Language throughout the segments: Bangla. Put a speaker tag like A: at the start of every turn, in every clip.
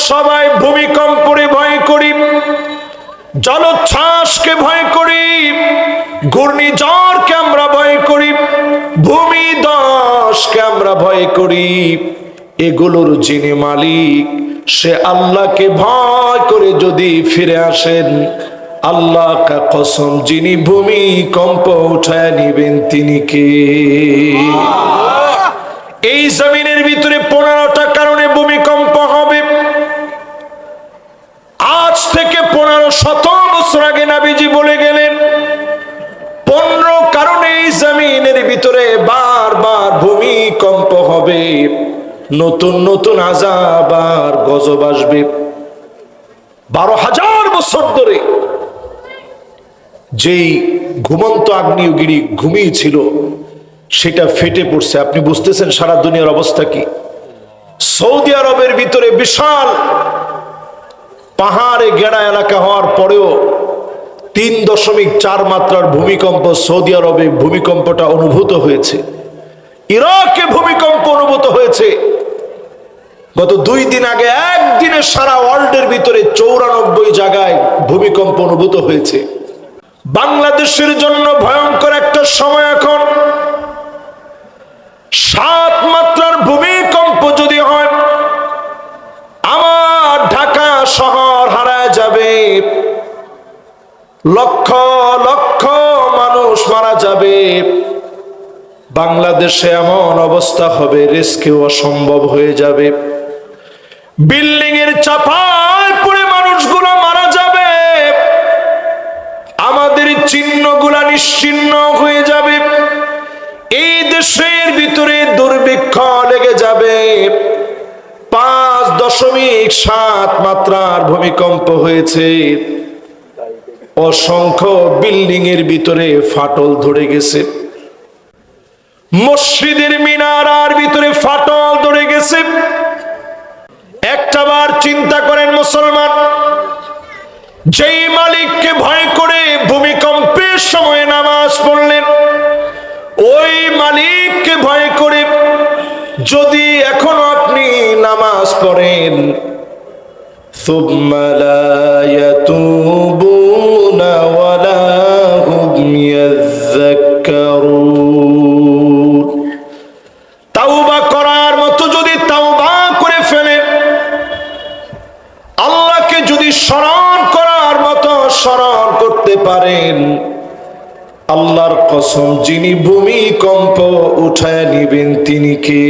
A: সবাই ভূমিকম্পরে ভয় করি, জলোচ্ছ্বাসকে ভয় করি, ঘূর্ণিঝড়কে আমরা ভয় করি, ভূমিধসকে আমরা ভয় করি। এগুলোর যিনি মালিক সে আল্লাহকে ভয় করে যদি ফিরে আসেন, আল্লাহ কা কসম, যিনি ভূমিকম্প উঠায় নিবেন তিনি কে? এই জমিনের ভিতরে 15টা কারণে ভূমিকম্প হবে। আজ থেকে 1500 বছর আগে নবীজি বলে গেলেন 15 কারণে এই জমিনের ভিতরে বারবার ভূমিকম্প হবে, নতুন নতুন আযাব আর গজব আসবে। 12,000 বছর ধরে যেই ঘুমন্ত আগ্নেয়গিরি ঘুমিয়েছিল সেটা ফেটে পড়ছে। আপনি বুঝতেছেন সারা দুনিয়ার অবস্থা কি? সৌদি আরবের ভিতরে বিশাল পাহাড়ে ঘেরা এলাকা হওয়ার পরেও 3.4 মাত্রার ভূমিকম্প সৌদি আরবে ভূমিকম্পটা অনুভূত হয়েছে। ইরাকে ভূমিকম্প অনুভূত হয়েছে। গত 2 দিন আগে একদিনে সারা ওয়ার্ল্ডের ভিতরে 94 জায়গায় ভূমিকম্প অনুভূত হয়েছে। বাংলাদেশের জন্য ভয়ঙ্কর একটা সময় এখন। 7 মাত্রার ভূমিকম্প যদি হয়, আমার ঢাকা শহর হারায় যাবে, লক্ষ লক্ষ মানুষ মারা যাবে। বাংলাদেশে এমন অবস্থা হবে রেস্কিউ অসম্ভব হয়ে যাবে। বিল্ডিং এর চাপায় পড়ে মানুষগুলো মারা যাবে, আমাদের চিহ্নগুলা নিশ্চিহ্ন হয়ে যাবে। এই দেশের ভিতরে দুর্ভিক্ষ লেগে যাবে। 5.7 মাত্রার ভূমিকম্প হয়েছে। অসংখ্য বিল্ডিং এর ভিতরে ফাটল ধরে গেছে। মসজিদের মিনারার ভিতরে ফাটল ধরে গেছে। একটাবার চিন্তা করেন মুসলমান, যেই মালিককে ভয় করে ভূমিকম্পের সময় নামাজ পড়লেন, ওই মালিককে ভয় করে যদি এখনো আপনি নামাজ পড়েন, সুম্মা লা ইয়াতুবুনা ওয়ালা হুম ইয়াযাক্কারুন, তাওবা করার মতো যদি তাওবা করে ফেলেন, আল্লাহকে যদি স্মরণ করার মতো স্মরণ করতে পারেন, আল্লাহর কসম, যিনি ভূমিকম্প উঠায় নিবেন তিনি কে?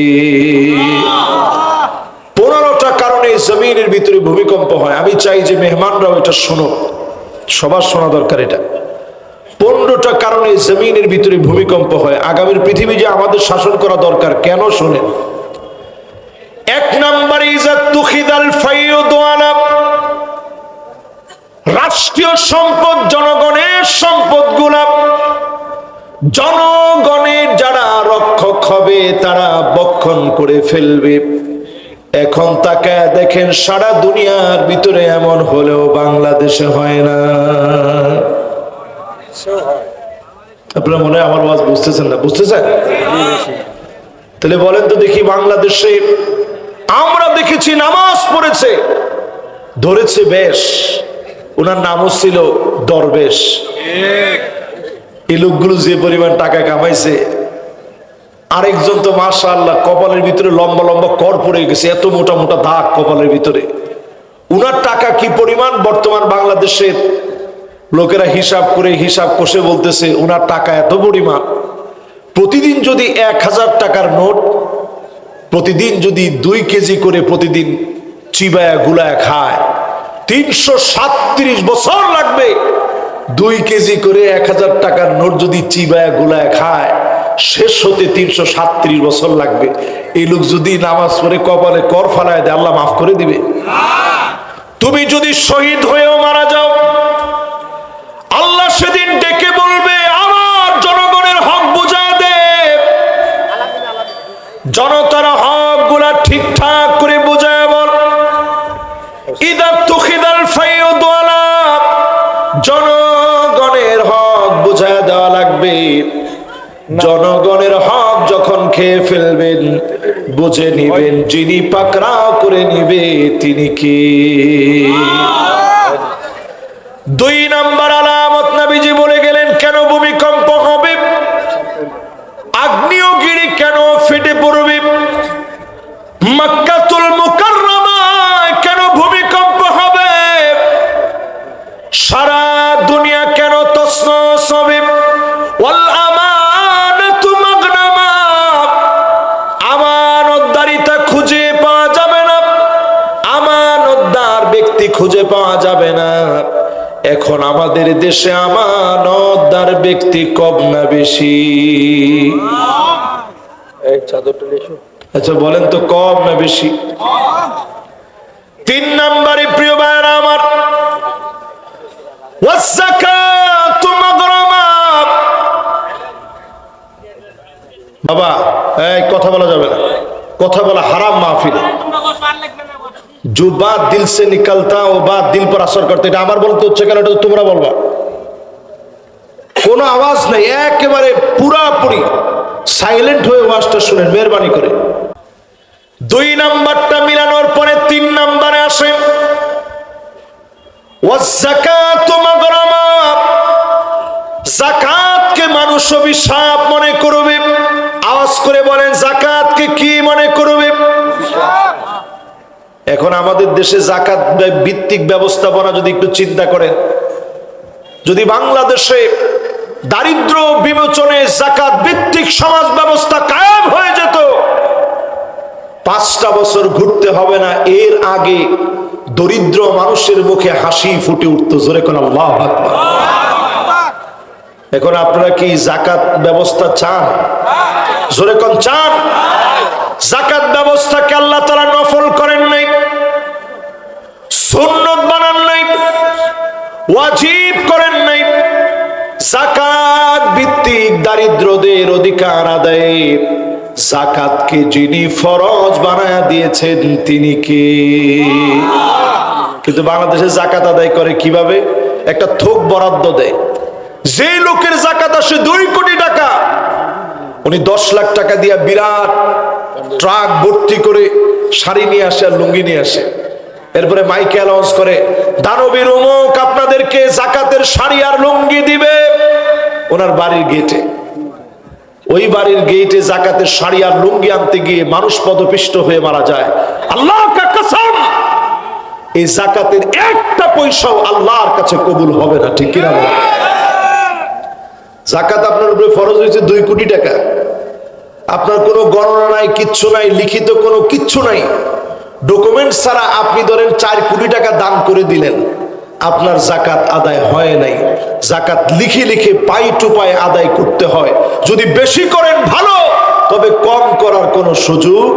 A: 15টা কারণে জমিনের ভিতরে ভূমিকম্প হয়। আমি চাই যে মেহমানরাও এটা শোনো, সবার শোনা দরকার এটা। 15টা কারণে জমিনের ভিতরে ভূমিকম্প হয়। আগামীর পৃথিবী যে আমাদের শাসন করা দরকার, কেন শোনেন। 1 নম্বরে ইজাতুখিদাল ফাইয়ুদ ওয়ালা, রাষ্ট্রীয় সম্পদ, জনগণের সম্পদগুলা জনগণের যারা রক্ষক হবে তারা বক্ষণ করে ফেলবে। এখন তাকায় দেখেন সারা দুনিয়ার ভিতরে এমন হলেও বাংলাদেশে হয় না। আপনারা মনে হয় আমার ওয়াজ বুঝতেছেন না? বুঝতেছেন? তাহলে বলেন তো দেখি, বাংলাদেশে আমরা দেখেছি নামাজ পড়েছে, ধরেছে বেশ, ওনার নামও ছিল দরবেশ। এই লোকগুলো যে পরিমাণ টাকা কামাইছে, আরেকজন তো মাশাআল্লাহ কপালের ভিতরে লম্বা লম্বা কর পড়ে গেছে, এত মোটা মোটা দাগ কপালের ভিতরে। উনার টাকা কি পরিমাণ বর্তমান বাংলাদেশের লোকেরা হিসাব করে হিসাব কষে বলতেছে উনার টাকা এত পরিমাণ। প্রতিদিন যদি 1000 টাকার নোট প্রতিদিন যদি 2 কেজি করে প্রতিদিন চিবায়া গুলায় খায়, 337 বছর লাগবে 2 কেজি করে 1000 টাকার নোট যদি চিবায়া গুলায় খায়, শেষ হতে 337 বছর লাগবে। এই লোক যদি নামাজ পড়ে কপালে কর ফালায় দেয়, আল্লাহ মাফ করে দিবে? তুমি যদি শহীদ হয়েও মারা যাও, আল্লাহ সেদিন ডেকে বলবে আমার জনগণের হক বুঝায় দে। জনতার হক গুলা ঠিকঠাক করে বুঝায় বল। ইদা তুখিদাল ফাইয়ুদ ওয়ালা, জনগণের হক বুঝায় দেওয়া লাগবে। জনগণের হক যখন খেয়ে ফেলবেন, বুঝে নিবেন যিনি পাকড়াও করে নিবে তিনি কে। 2 নাম্বার আলামত নবীজি বলে গেলেন কেন ভূমিকম্প হবে, আগ্নেয়গিরি কেন ফেটে পড়বে, মক্কাতুল মুকাররমায় কেন ভূমিকম্প হবে, সারা দুনিয়া কেন তছনছ হবে, ওয়াল আমানাতু মাগনামা, আমানতদারিতা খুঁজে পাওয়া যাবে না, আমানতদার ব্যক্তি খুঁজে পাওয়া যাবে না। এখন আমাদের দেশে আমানতদার ব্যক্তি কম না বেশি? আচ্ছা বলেন তো কম না বেশি? 3 নম্বরে প্রিয় ভাইরা আমার, ওয়াযাকাতু মাগরামা। বাবা এই কথা বলা যাবে না, কথা বলা হারাম মাহফিলে। जो बात दिल से निकलता वो बात दिल पर असर करते। এটা আমার বলতে হচ্ছে কেন, এটা তোমরা বলবা। কোনো আওয়াজ নাই, একেবারে পুরাপুরি সাইলেন্ট হয়ে ওয়াজটা শুনেন মেহেরবানি করে। 2 নাম্বারটা মিলানোর পরে 3 নাম্বারে আসে ওয়াযাকাতু মাগরামা। যাকাতকে মানুষ অভিশাপ মনে করবে। আওয়াজ করে বলেন যাকাতকে কি মনে করবে? এখন আমাদের দেশে যাকাত ভিত্তিক ব্যবস্থাপনা যদি একটু চিন্তা করেন, যদি বাংলাদেশে দারিদ্র বিমোচনে যাকাত ভিত্তিক সমাজ ব্যবস্থা কায়েম হয়ে যেত, 5টা বছর ঘুরতে হবে না, এর আগে দরিদ্র মানুষের মুখে হাসি ফুটে উঠতো। জোরে কোন আল্লাহু আকবার। এখন আপনারা কি যাকাত ব্যবস্থা চান? জোরে কোন চান? যাকাত ব্যবস্থাকে আল্লাহ তাআলা নফল করেন নাই, সুন্নাত বানান নাই, ওয়াজিব করেন নাই। যাকাত ভিত্তিক দারিদ্রদের অধিকার আদায়ে যাকাতকে যিনি ফরজ বানায়া দিয়েছেন তিনি কে? কিন্তু বাংলাদেশে যাকাত আদায় করে কিভাবে? একটা থোক বরাদ্দ দেয়। যে লোকের যাকাত আসে 2 কোটি টাকা, উনি 10 লাখ টাকা দিয়ে বিরাট ট্রাক ভর্তি করে শাড়ি নিয়ে আসে আর লুঙ্গি নিয়ে আসে। এরপরে মাইকে অ্যানাউন্স করে দানবীর অমুক আপনাদেরকে যাকাতের শাড়ি আর লুঙ্গি দিবে। ওনার বাড়ির গেটে, ওই বাড়ির গেটে যাকাতের শাড়ি আর লুঙ্গি আনতে গিয়ে মানুষ পদপিষ্ট হয়ে মারা যায়। আল্লাহ কা কসম, এই যাকাতের একটা পয়সাও আল্লাহর কাছে কবুল হবে না। ঠিক কিনা বলেন? যাকাত আপনার উপরে ফরজ হয়েছে 2 কোটি টাকা, আপনার কোনো গণনা নাই, কিচ্ছু নাই, লিখিত কোনো কিচ্ছু নাই, ডকুমেন্ট ছাড়া আপনি ধরেন 4 কোটি টাকা দান করে দিলেন, আপনার যাকাত আদায় হয় নাই। যাকাত লিখে লিখে পাই টু পাই আদায় করতে হয়। যদি বেশি করেন ভালো, তবে কম করার কোনো সুযোগ।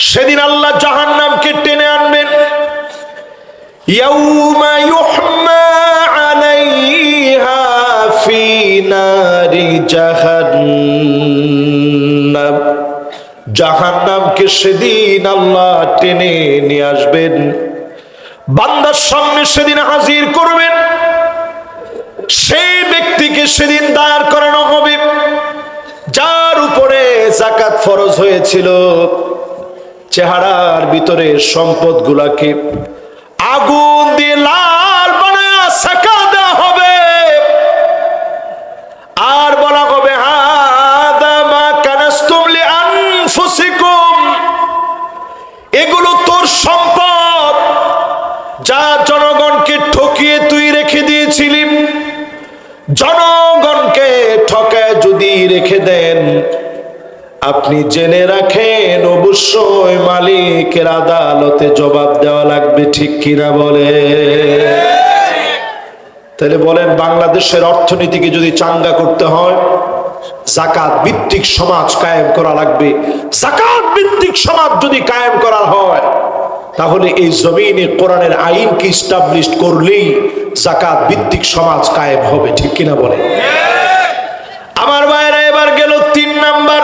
A: সেদিন আল্লাহ জাহান্নামকে টেনে আনবেন। ইয়াউমা ইউহমা আলাইহা ফি নারি জাহান্নাম। জাহান্নামকে সেদিন আল্লাহ টেনে নিয়ে আসবেন, বান্দার সামনে সেদিন হাজির করবেন। সেই ব্যক্তিকে সেদিন দাঁড় করানো হবে যার উপরে যাকাত ফরজ হয়েছিল। চেহারার ভিতরে সম্পদ গুলাকে আগুন দিয়ে লাল বানায়া সাকা দেওয়া হবে, আর বলা হবে হাদা মা কানাসতুম লিআনফুসিকুম, এগুলো তোর সম্পদ যা জনগণকে ঠকিয়ে তুই রেখে দিয়েছিলি। জনগণকে ঠকায় যদি রেখে দেন, আপনি জেনে রাখেন অবশ্যই মালিকের আদালতে জবাব দেওয়া লাগবে। ঠিক কিনা বলে? তাহলে বলেন বাংলাদেশের অর্থনীতিকে যদি চাঙ্গা করতে হয়, যাকাত ভিত্তিক সমাজ কায়েম করা লাগবে। যাকাত ভিত্তিক সমাজ যদি কায়েম করা হয়, তাহলে এই জমিনে কোরআনের আইনকে এস্টাবলিশ করলেই যাকাত ভিত্তিক সমাজ কায়েম হবে। ঠিক কিনা বলে? আমার ভাইরা, এবার গেল 3 নাম্বার।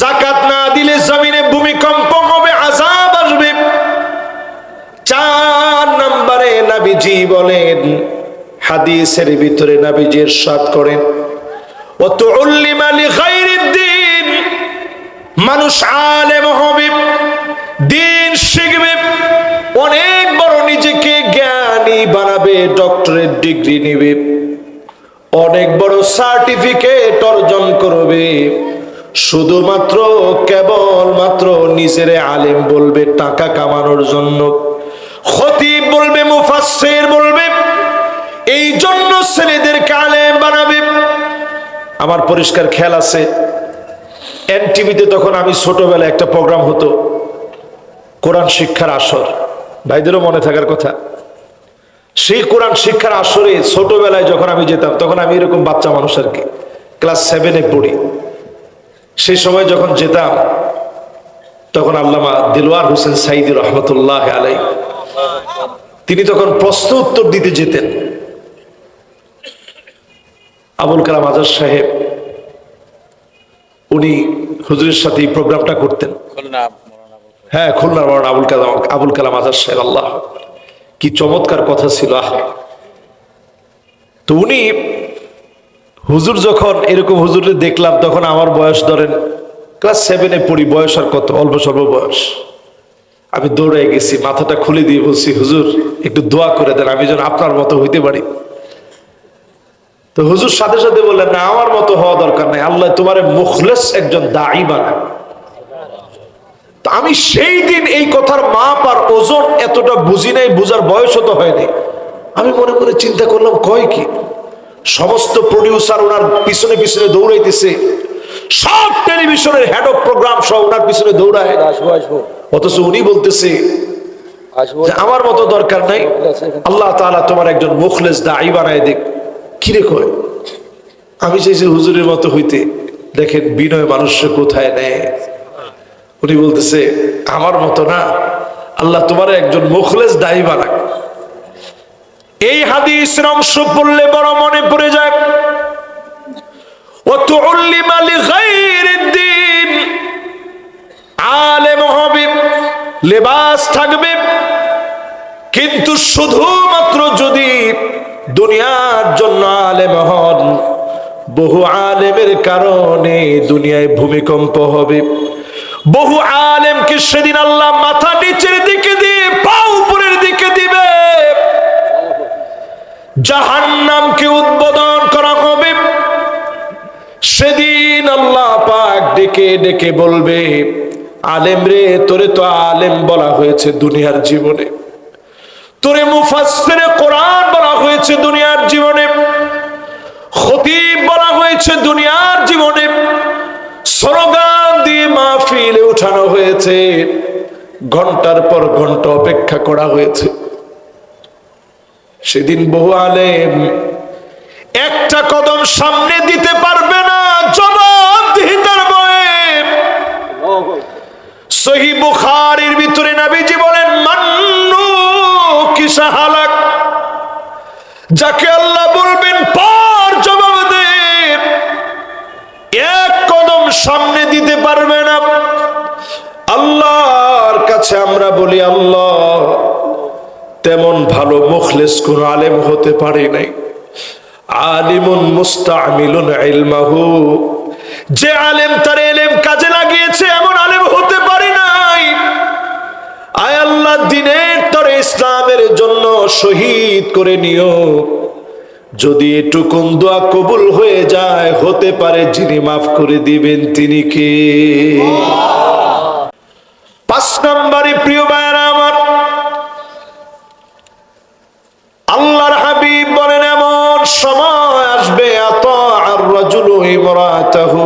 A: যাকাত না দিলে জমিনে ভূমিকম্প হবে, আযাব আসবে। 4 নম্বরে নবীজি বলেন, হাদিসের ভিতরে নবীজি ইরশাদ করেন, ওয়া তুউল্লিমা লিগাইরিদ দ্বীন মানুষ আলেম হবে, দিন শিখবে, অনেক বড় নিজেকে জ্ঞানী বানাবে, ডক্টরেট ডিগ্রি নিবে, অনেক বড় সার্টিফিকেট অর্জন করবে, শুধুমাত্র কেবলমাত্র নিজের আলেম বলবে টাকা কামানোর জন্য, খতিব বলবে, মুফাসসির বলবে, এই জন্য ছেলেদেরকে আলেম বানাবে। আমার পরিষ্কার খেয়াল আছে, এনটিভিতে তখন আমি ছোটবেলায় একটা প্রোগ্রাম হতো, কোরআন শিক্ষার আসর, ভাইদেরও মনে থাকার কথা। সেই কোরআন শিক্ষার আসরে ছোটবেলায় যখন আমি যেতাম, তখন আমি এরকম বাচ্চা মানুষ আর কি, ক্লাস 7-এ পড়ি। সেই সময় যখন যেতাম, তখন আল্লামা দিলওয়ার হোসেন সাইদি রহমতুল্লাহ আলাই তিনি তখন প্রশ্ন উত্তর দিতে যেতেন। আবুল কালাম আজাদ সাহেব উনি হুজুরের সাথে এই প্রোগ্রামটা করতেন। হ্যাঁ, খুলনার মৌলানা আবুল কালাম আজাদ সাহেব, আল্লাহ কি চমৎকার কথা ছিল। তো উনি হুজুর যখন এরকম হুজুরে দেখলাম, তখন আমার বয়স ধরেন ক্লাস 7-এ পড়ি, বয়স আর কত, অল্প স্বল্প বয়স। আমি দৌড়ে গেছি, মাথাটা খুলে দিয়ে বলছি, হুজুর একটু দোয়া করে দেন, আমি যেন আপনার মতো হইতে পারি। তো হুজুর সাথে সাথে বললেন, না, আমার মতো হওয়া দরকার নাই, আল্লাহ তোমারে মুখলেস একজন দাঈ বানায়। তো আমি সেই দিন এই কথার মাপ আর ওজন এতটা বুঝি নাই, বুঝার বয়সও তো হয়নি। আমি মনে মনে চিন্তা করলাম, কয় কি, সমস্ত প্রডিউসার ওনার পিছনে পিছনে দৌড়াইতেছে, সব টেলিভিশনের হেড অফ প্রোগ্রাম সব ওনার পিছনে দৌড়ায়, অথচ উনি বলতেছে যে আমার মতো দরকার নাই, আল্লাহ তাআলা তোমার একজন মুখলেস দাঈ বানায় দেখ। কিরে কয়, আমি চাইছি হুজুরের মতো হইতে, দেখেন বিনয় মানুষকে কোথায় নেয়। উনি বলতেছে আমার মতো না, আল্লাহ তোমার একজন মুখলেস দাঈ বানাক। এই হাদিসের অংশ পড়লে বড় মনে পড়ে যায়, ওয়াতুল্লিমা লিগাইরিদ্দিন, আলেম হবে, লেবাস থাকবে, কিন্তু শুধুমাত্র যদি দুনিয়ার জন্য আলেম হন, বহু আলেমের কারণে দুনিয়ায় ভূমিকম্প হবে। বহু আলেমকে সেদিন আল্লাহ মাথা নিচের দিকে দিয়ে পা উপরের দিকে দিবে, জাহান্নামকে উদ্বোধন করা হবে। সেদিন আল্লাহ পাক ডেকে ডেকে বলবে, আলেম রে, তোরে তো আলেম বলা হয়েছে দুনিয়ার জীবনে, তোরে মুফাসসিরে কোরআন বলা হয়েছে দুনিয়ার জীবনে, খতিব বলা হয়েছে দুনিয়ার জীবনে, স্লোগান দিয়ে মাহফিলে উঠানো হয়েছে, ঘন্টার পর ঘন্টা অপেক্ষা করা হয়েছে। সেদিন বহু আলেম একটা কদম সামনে দিতে পারবে না, জবাবদিহিতার ভয়ে। সহিহ বুখারীর ভিতরে নবীজি বলেন, মান্নু কিসা হালাক, যাকে আল্লাহ বলবেন পার জবাব দে, এক কদম সামনে দিতে পারবে না। আল্লাহর কাছে আমরা বলি, আল্লাহ তেমন ভালো মুখলেস কোন আলেম হতে পারে নাই। আলিমুন মুস্তামিলুন ইলমাহু, যে আলেম তার ইলম কাজে লাগিয়েছে, এমন আলেম হতে পারে নাই। আয় আল্লাহ, দ্বীনের তরে ইসলামের জন্য শহীদ করে নিও। যদি এটুকুন দোয়া কবুল হয়ে যায়, হতে পারে যিনি মাফ করে দিবেন তিনি কে? 5 নম্বরে প্রিয় ভাইরা আমার, আল্লাহর হাবিব বলেন, এমন সময় আসবে, আতাআর রাজুলু ইমরাতাহু,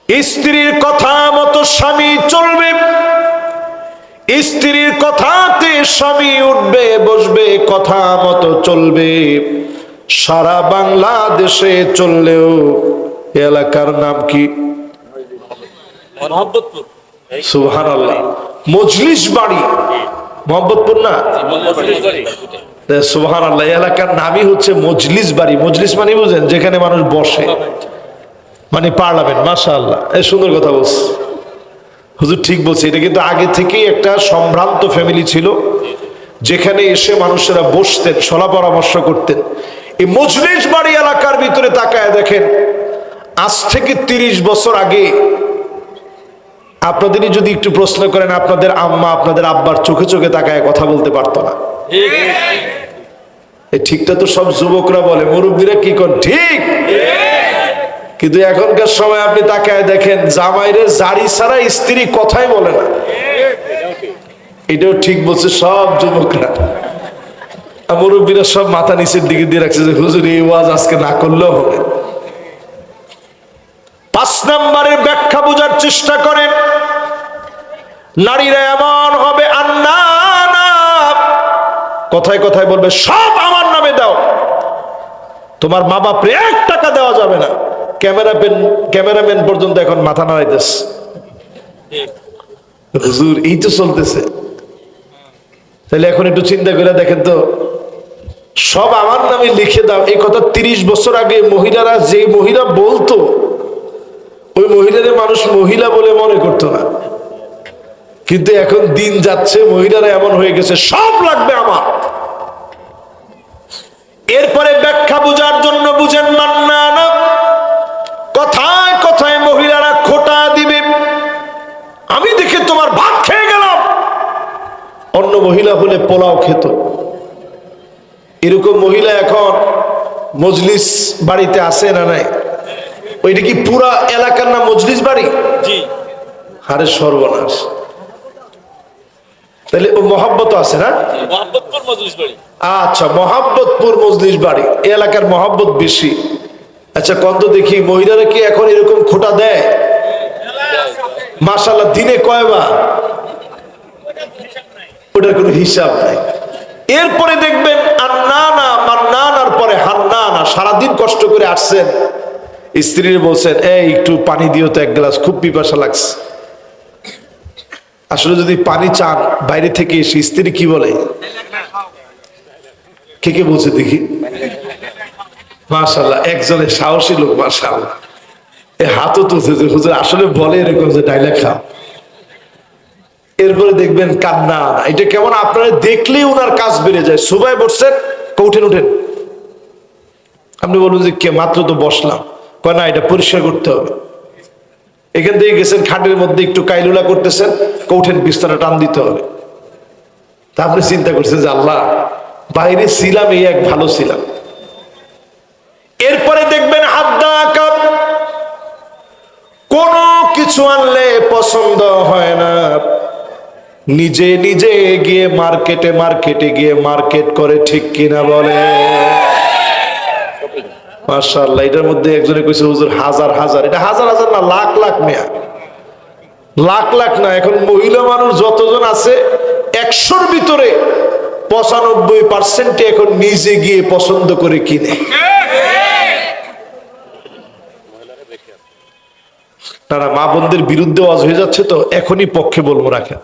A: স্ত্রীর কথা মতো স্বামী চলবে, স্ত্রীর কথাতে স্বামী উঠবে বসবে, কথা মতো চলবে। সারা বাংলাদেশে চললেও এলাকার নাম কি? সুবহানাল্লাহ, মজলিস বাড়ি। মোহাম্মদপুর না? সুবহানাল্লাহ, এলাকার নামই হচ্ছে মজলিস বাড়ি। মজলিস মানে বুঝেন, যেখানে মানুষ বসে, মানে পার্লামেন্ট। মাশাআল্লাহ, এই সুন্দর কথা বলছে হুজুর, ঠিক বলছে। এটা কিন্তু আগে থেকেই একটা সম্ভ্রান্ত ফ্যামিলি ছিল, যেখানে এসে মানুষেরা বসতেন, সলা পরামর্শ করতেন। এই মজলিস বাড়ি এলাকার ভিতরে তাকায় দেখেন, আজ থেকে 30 বছর আগে আপনাদেরই যদি একটু প্রশ্ন করেন, আপনাদের আম্মা আপনাদের আব্বার চোখে চোখে তাকায় কথা বলতে পারতো না। এই ঠিকটা তো সব যুবকরা বলে, মুরব্বীরা কি করেন ঠিক। কিন্তু এখনকার সময় আপনি তাকায় দেখেন, জামাইরে জাড়ি ছাড়া স্ত্রী কথাই বলে না। এটাও ঠিক বলছে সব যুবকরা। মুরব্বীরা সব মাথা নিচের দিকে দিয়ে রাখছে যে হুজুর এই ওয়াজ আজকে না করলেও হবে। 5 নম্বরের ব্যাখ্যা বোঝার চেষ্টা করেন। নারীরা এমন হবে আন্নানা, কথায় কথায় বলবে সব আমার নামে দাও, তোমার মা বাপরে 1 টাকা দেওয়া যাবে না। ক্যামেরাম্যান পর্যন্ত এখন মাথা নাড়াইতেছে, হুজুর এই তো চলতেছে। তাহলে এখন একটু চিন্তা করে দেখেন তো, সব আমার নামে লিখে দাও, এই কথা 30 বছর আগে মহিলারা, যে মহিলা বলতো ওই মহিলাদের মানুষ মহিলা বলে মনে করতো না। কিন্তু এখন দিন যাচ্ছে, মহিলারা এমন হয়ে গেছে সব লাগবে আমার। এরপরে ব্যাখ্যা বোঝার জন্য বুঝেন মান্নানা, কথায় কথায় মহিলারা খোটা দিবে, আমি দেখে তোমার ভাত খেয়ে গেলাম। অন্য মহিলা হলে পোলাও খেত। এরকম মহিলা এখন মজলিস বাড়িতে আসে না নাই? ওইটা কি পুরা এলাকার নাম মজলিস বাড়ি? জি। আরে সর্বনাশ। তাহলে ও মহাব্বত আছে না? মহাব্বতপুর মজলিস বাড়ি। আচ্ছা, মহাব্বতপুর মজলিস বাড়ি, এই এলাকার মহাব্বত বেশি। আচ্ছা কত দেখি মহিলারা কি এখন এরকম খোটা দেয়? মাশাআল্লাহ, দিনে কয়বার? ওটার কোনো হিসাব নাই। এরপরে দেখবেন আন্নানা, মান্নানার পরে হান্নানা। সারাদিন কষ্ট করে আসছেন, স্ত্রীর বলছেন এই একটু পানি দিও তো 1 গ্লাস, খুব পিপাসা লাগছে। আসলে যদি পানি চান বাইরে থেকে এসে, স্ত্রী কি বলে? কে কে বলছে দেখি? মাশাআল্লাহ, একজনের সাহসী লোক, মাশাআল্লাহ, এই হাতও তুলছে যে হুজুর আসলে বলে এরকম যে ডাইলেক্ট খাও। এরপরে দেখবেন কান্না। এটা কেমন, আপনারা দেখলেই ওনার কাজ বেড়ে যায়। সুবাই বসছেন, উঠেন উঠেন, আপনি বলুন যে কে মাত্র তো বসলাম, কয় না এটা পরিষ্কার করতে হবে। এখান থেকে গেছেন খাটের মধ্যে একটু কাইলুলা করতেছেন, কৌঠেন বিছানা টান দিতে হবে। তা আপনি চিন্তা করছেন যে আল্লাহ, বাইরে ছিলাম এই এক ভালো ছিলাম। এরপরে দেখবেন হাদ্দা কাপ, কোনো কিছু আনলে পছন্দ হয় না, নিজে নিজে গিয়ে মার্কেটে গিয়ে মার্কেট করে, ঠিক কিনা বলে? মাশাআল্লাহ, এটার মধ্যে একজনে কইছে হুজুর হাজার হাজার, এটা হাজার হাজার না, লাখ লাখ মেয়া, লাখ লাখ না। এখন মহিলা মানুষ যতজন আছে 100-র ভিতরে 95% এখন নিজে গিয়ে পছন্দ করে কিনে। তারা মা বোনদের বিরুদ্ধে ওয়াজ হয়ে যাচ্ছে, তো এখনই পক্ষে বলবো, রাখেন।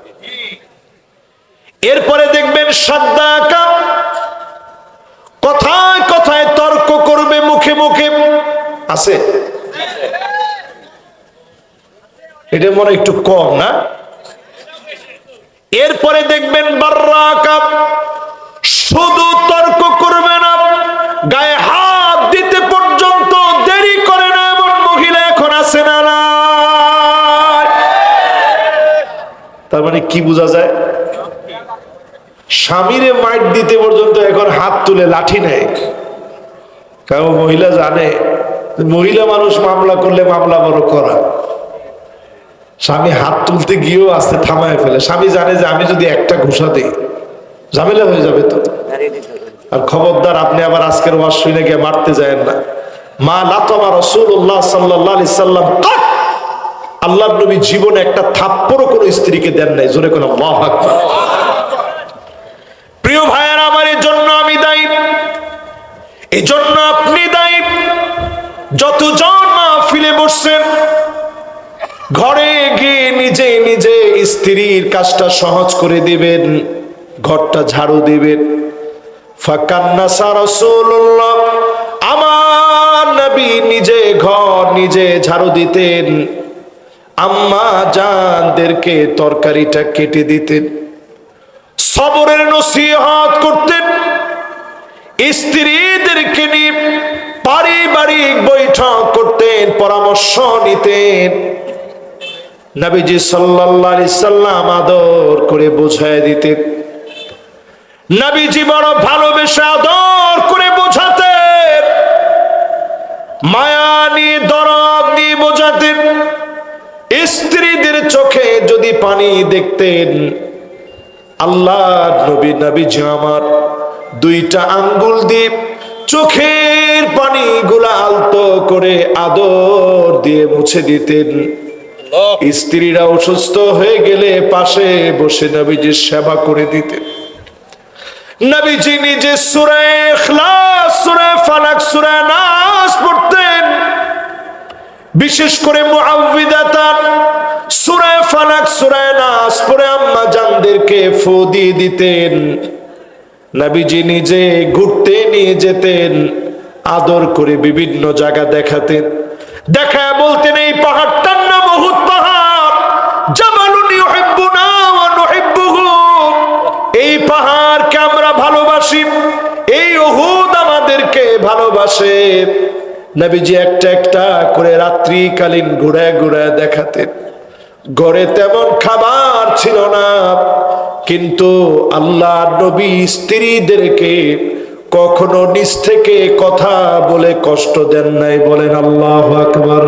A: এরপরে দেখবেন সাদ্দাকা, কথায় কথায় তর্ক করবে, মুখে মুখে আছে। এটা মনে একটু কম না? এরপরে দেখবেন বাররাকা, শুধু তর্ক করবে না, গায়ে হাত দিতে পর্যন্ত দেরি করে না, এমন মহিলা এখন আছে না? না, তার মানে কি বোঝা যায়? স্বামীরে মাইট দিতে পর্যন্ত এখন হাত তুলে লাঠি নেয়। কারণ মহিলা জানে মহিলা মানুষ মামলা করলে মামলা বড় করা। স্বামী হাত তুলতে গিয়েও আস্তে থামায় ফেলে। স্বামী জানে যে আমি যদি একটা ঘুষা দিই ঝামেলা হয়ে যাবে তো। আর খবরদার আপনি আবার আজকের ওয়াজ শুনে গিয়ে মারতে যায়েন না। মা লাতমা রাসূলুল্লাহ সাল্লাল্লাহু আলাইহি সাল্লাম, আল্লাহর নবী জীবনে একটা থাপ্পড়ও কোনো স্ত্রীকে দেন নাই। জোরে কোন আল্লাহু আকবার। প্রিয় ভাইয়েরা আমার, এর জন্য আমি দায়ী, এই জন্য আপনি দায়ী। যতজন মাহফিলে বসছেন, ঘরে গিয়ে নিজে নিজে স্ত্রীর কাজটা সহজ করে দিবেন, ঘরটা ঝাড়ু দিবেন। ফাকান্নাসা রাসূলুল্লাহ, আমার নবী নিজে ঘর নিজে ঝাড়ু দিতেন, আম্মা জানদেরকে তরকারিটা কেটে দিতেন, সবরের নসিহত করতেন, স্ত্রীদেরকে নিয়ে পারিবারিক বৈঠক করতেন, করতেন, পরামর্শ নিতেন। নবীজি সাল্লাল্লাহু আলাইহি সাল্লাম আদর করে বোঝায় দিতেন। নবীজি বড় ভালোবেসে আদর করে বোঝাতেন, মায়া নিয়ে দরদ নিয়ে বোঝাতেন। স্ত্রীদের চোখে যদি পানি দেখতেন, আল্লাহর নবী নবীজি আমার দুইটা আঙ্গুল দিয়ে চোখের পানিগুলা আলতো করে আদর দিয়ে মুছে দিতেন। স্ত্রীরা অসুস্থ হয়ে গেলে পাশে বসে নবীজির সেবা করে দিতেন। নবীজি নিজে সূরা ইখলাস, সূরা ফালাক, সূরা নাস পড়তেন। বিশেষ করে মুআউযিদাতান সূরা ফালাক, সূরা নাস পড়ে আম্মা জানদেরকে ফু দিয়ে দিতেন। নবীজি নিজে ঘুরতে নিয়ে যেতেন, আদর করে বিভিন্ন জায়গা দেখাতেন। দেখায় বলতেন, এই পাহাড়টার নাম উহুদ পাহাড়, জাবালুন ইউহিব্বুনা ওয়া নুহিব্বুহু। এই পাহাড়কে আমরা ভালোবাসি, এই উহুদ আমাদেরকে ভালোবাসে। নবীজি একটা একটা করে রাত্রিকালীন ঘুরায় ঘুরায় দেখাতেন। ঘরে তেমন খাবার ছিল না, কিন্তু আল্লাহ নবী স্ত্রীদেরকে কখনো নিজ থেকে কথা বলে কষ্ট দেন নাই। বলেন আল্লাহু আকবার।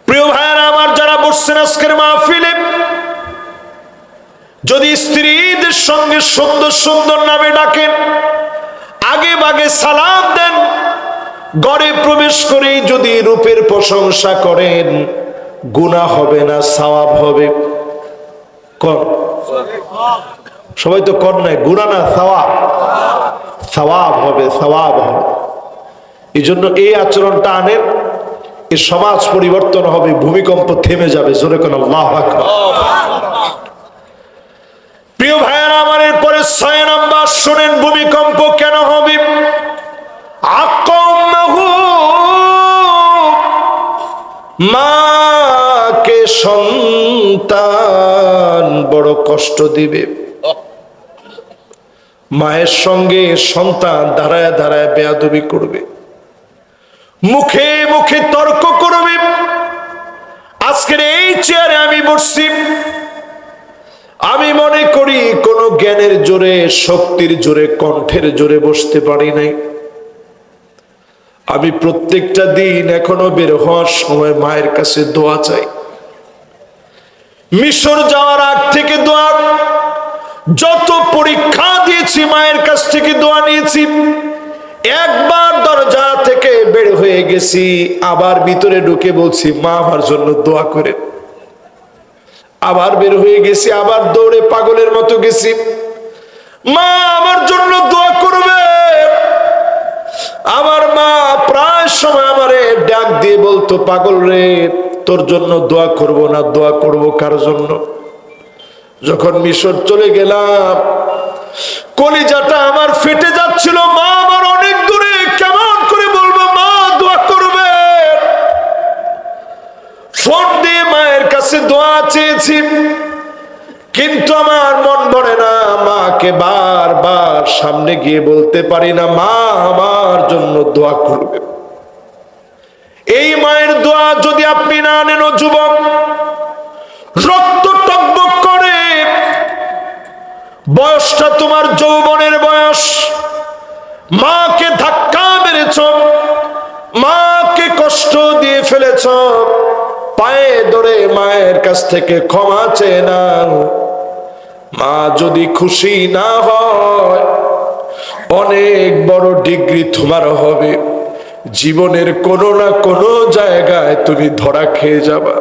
A: প্রিয় ভাইরা আমার, যারা বসছেন আজকের মাহফিলে, যদি স্ত্রীদের সঙ্গে সুন্দর সুন্দর নামে ডাকেন, আগে ভাগে সালাম দেন, ঘরে প্রবেশ করে যদি রূপের প্রশংসা করেন, গুনাহ হবে না, সওয়াব হবে। সবাই তো কর নাই, গুনাহ না সওয়াব, সওয়াব হবে, সওয়াব হবে। এই জন্য এই আচরণটা আনেন, এই সমাজ পরিবর্তন হবে, ভূমিকম্প থেমে যাবে। জোরে কোন আল্লাহু আকবার। প্রিয় ভাইয়েরা আমার, এরপরে 6 নাম্বার শুনেন, ভূমিকম্প কেন হবে। মাকে সন্তান বড় কষ্ট দিবে। মায়ের সঙ্গে সন্তান দাঁড়ায় দাঁড়ায় বেয়াদবি করবে, মুখে মুখে তর্ক করবে। আজকের এই চেয়ারে আমি বসছি, আমি মনে করি কোন জ্ঞানের জোরে, শক্তির জোরে, কণ্ঠের জোরে বসতে পারি নাই। আমি প্রত্যেকটা দিন এখনো বের হওয়ার সময় মায়ের কাছে দোয়া চাই। মিশর যাওয়ার আগ থেকে দোয়া, যত পরীক্ষা দিয়েছি মায়ের কাছ থেকে দোয়া নিয়েছি। একবার দরজা থেকে বের হয়ে গেছি, আবার ভিতরে ঢুকে বলছি, মা আমার জন্য দোয়া করে। আবার বের হয়ে গেছি, আবার দৌড়ে পাগলের মতো গেছি, মা আমার জন্য দোয়া করবে। আমার মা প্রায় সময় আমারে ডাক দিয়ে বলতো, পাগল রে, তোর জন্য দোয়া করব না, দোয়া করব কার জন্য? যখন মিশর চলে গেলাম, কলিজাটা আমার ফেটে যাচ্ছিল। মা আমার অনেক দূরে, কেমন করে বলবো মা দোয়া করবে? ফোন দিয়ে মায়ের কাছে দোয়া চেয়েছি, কিন্তু আমার মন ভরে না। মাকে বারবার সামনে গিয়ে বলতে পারি না, মা আমার জন্য দোয়া করবে। এই মায়ের দোয়া যদি আপনি না নেন, যুবক, রক্ত টকবক করে, বয়সটা তোমার যৌবনের বয়স, মাকে ধাক্কা মেরেছ, মাকে কষ্ট দিয়ে ফেলেছ, পায়ে ধরে মায়ের কাছ থেকে ক্ষমা চেয়ে নাও। মা যদি খুশি না হয়, অনেক বড় ডিগ্রি তোমার হবে। জীবনের কোনো না কোনো জায়গায় তুমি ধরা খেয়ে যাবা,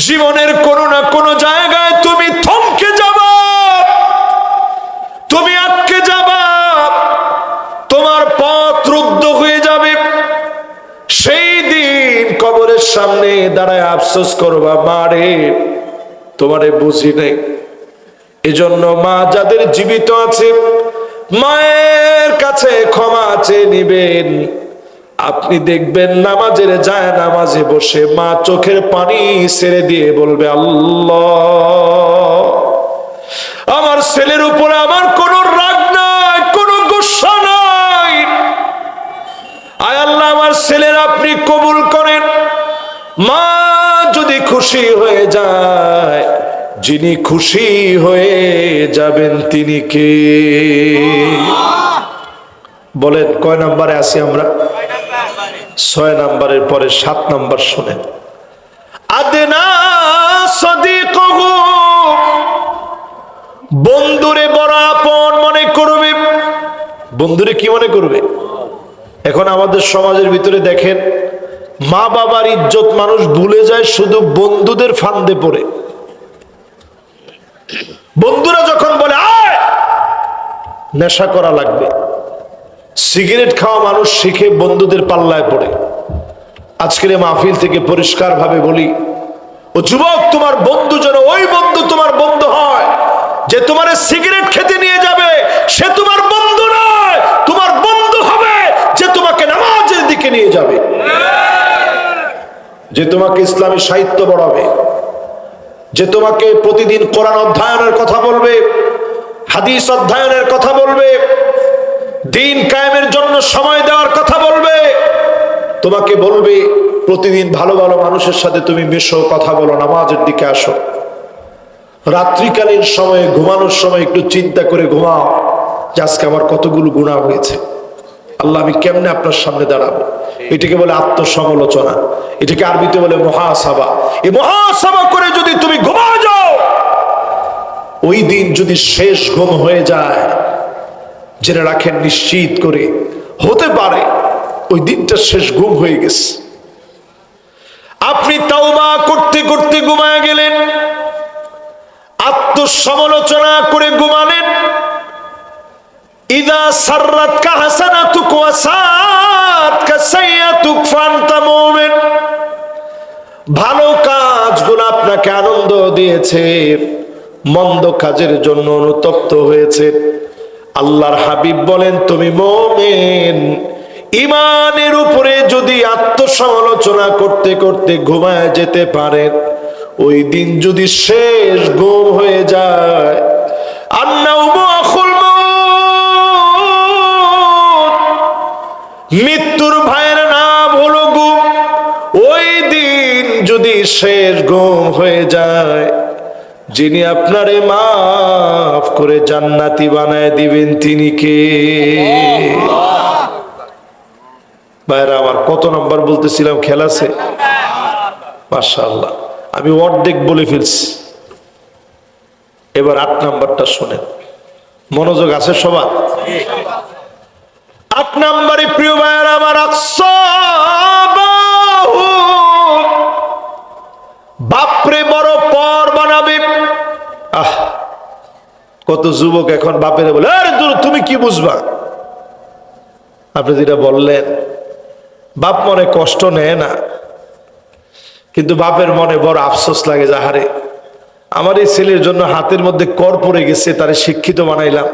A: জীবনের কোনো না কোনো জায়গায় তুমি থমকে যাবা, তুমি আটকে যাবা, তোমার পথ রুদ্ধ হয়ে যাবে। সেই দিন কবরের সামনে দাঁড়ায় আফসোস করবা, মা রে, তোমারে বুঝি নাই। এজন্য মা যাদের জীবিত আছে, মায়ের কাছে ক্ষমা চেয়ে নিবেন। আপনি দেখবেন নামাজের যায় নামাজে বসে মা চোখের পানি ছেড়ে দিয়ে বলবে, আল্লাহ, আমার ছেলের উপরে আমার কোনো রাগ নাই, কোনো গোসা নাই। আয় আল্লাহ, আমার ছেলের আপনি কবুল করেন। মা যদি খুশি হয়ে যায়, যিনি খুশি হয়ে যাবেন তিনি কে? বলেন কয় নম্বরে আছি আমরা? 6 নম্বরের পরে 7 নম্বর শুনেন। আদনা সাদিকুহু, বন্ধুরে বড় আপন মনে করবে। বন্ধুরে কি মনে করবে? এখন আমাদের সমাজের ভিতরে দেখেন, মা বাবার ইজ্জত মানুষ ভুলে যায় শুধু বন্ধুদের ফান্দে পড়ে। বন্ধুরা যখন বলে আয় নেশা করা লাগবে, সিগারেট খাওয়া মানুষ শিখে বন্ধুদের পাল্লায় পড়ে। আজকের এই মাহফিল থেকে পরিষ্কার ভাবে বলি, ও যুবক, তোমার বন্ধু যেন ওই বন্ধু তোমার বন্ধু হয় যে তোমার সিগারেট খেতে নিয়ে যাবে। সে তোমার বন্ধু নয়, তোমার বন্ধু হবে যে তোমাকে নামাজের দিকে নিয়ে যাবে, যে তোমাকে ইসলামী সাহিত্য পড়াবে, যে তোমাকে প্রতিদিন কোরআন অধ্যয়নের কথা বলবে, হাদিস অধ্যয়নের কথা বলবে, দিন কায়েমের জন্য সময় দেওয়ার কথা বলবে, তোমাকে বলবে প্রতিদিন ভালো ভালো মানুষের সাথে তুমি মেশো, কথা বলো, নামাজের দিকে আসো। রাত্রিকালীন সময়ে ঘুমানোর সময় একটু চিন্তা করে ঘুমাও যে আজকে আমার কতগুলো গুনাহ হয়েছে, আল্লাহ আমি কেমনে আপনার সামনে দাঁড়াবো। এটাকে বলে আত্মসমালোচনা, এটাকে আরবিতে বলে মুহাসাবা। এই মুহাসাবা করে যদি তুমি ঘুমা যাও, ওই দিন যদি শেষ ঘুম হয়ে যায়, জেনে রাখেন নিশ্চিত করে হতে পারে ওই দিনটা শেষ ঘুম হয়ে গেছে। আপনি তাওবা করতে করতে ঘুমায় গেলেন, আত্মসমালোচনা করে ঘুমালেন। ইদা সাররাতকা হাসানাতুক ওয়া সাআতকা সাইয়্যাতুক ফান্তা মুমিন। ভালো কাজগুলো আপনাকে আনন্দ দিয়েছে, মন্দ কাজের জন্য অনুতপ্ত হয়েছে, আল্লাহর হাবিব বলেন তুমি মুমিন। ইমানের উপরে যদি আত্মসমালোচনা করতে করতে ঘুমায় যেতে পারেন, ওই দিন যদি শেষ ঘুম হয়ে যায়, আন্নাউমু আখুল মাউত, মৃত্যুর ভাইয়ের নাম হলো ঘুম। ওই দিন যদি শেষ ঘুম হয়ে যায়, যিনি আপনারে মাফ করে জান্নাতি বানায় দিবেন তিনি কে? ভাইরা আমার, কত নাম্বার বলতেছিলাম? খেয়াল আছে? মাশাআল্লাহ, আমি অর্ধেক বলে ফেলছি। এবার 8 নাম্বারটা শোনেন, মনোযোগ আছে সবার? 8 নাম্বারে প্রিয় ভাইরা আমার, বাপরে বড় পর বানাবে। আহ, কত যুবক এখন বাপেরে বলে আরে দূর, তুমি কি বুঝবা? আপনি যেটা বললেন, বাপ মনে কষ্ট নেয় না, কিন্তু বাপের মনে বড় আফসোস লাগে, যাহারে আমার এই ছেলের জন্য হাতের মধ্যে কর পড়ে গেছে, তারে শিক্ষিত বানাইলাম,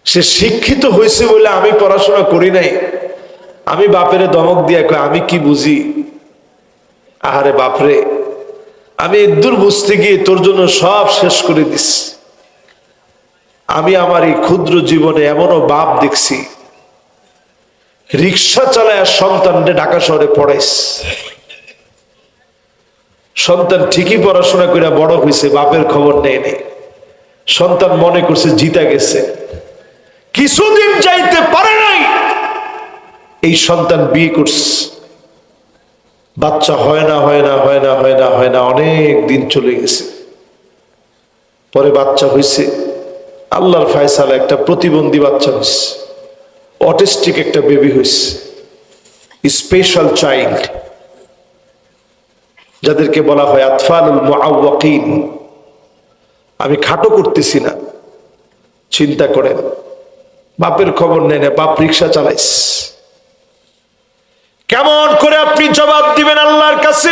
A: সে শিক্ষিত হয়েছে বলে আমি পড়াশোনা করি নাই। আমি বাপেরে ধমক দিয়ে কই আমি কি বুঝি? আহারে বাপরে, আমি এদূর বুঝতে গিয়ে তোর জন্য সব শেষ করে দিস। আমি আমার এই ক্ষুদ্র জীবনে এমনও বাপ দেখছি, রিক্সা চালায় সন্তানকে ঢাকা শহরে পড়াইস। সন্তান ঠিকই পড়াশোনা করে বড় হয়েছে, বাপের খবর নেই নেই। সন্তান মনে করছে জিতা গেছে, কিছুদিন যাইতে পারে নাই, এই সন্তান বিয়ে করছে, বাচ্চা হয় না হয় না হয় না হয় না হয় না, অনেক দিন চলে গেছে। পরে বাচ্চা হয়েছে, আল্লাহর ফয়সালা একটা প্রতিবন্ধী বাচ্চা হয়েছে, অটিস্টিক একটা বেবি হয়েছে, স্পেশাল চাইল্ড, যাদেরকে বলা হয় আতফালুল মুআওয়াকিন। আমি খাটো করতেছি না, চিন্তা করেন, বাপের খবর নেই না, বাপ রিক্সা চালাইস। কেমন করে আপনি জবাব দিবেন আল্লাহর কাছে?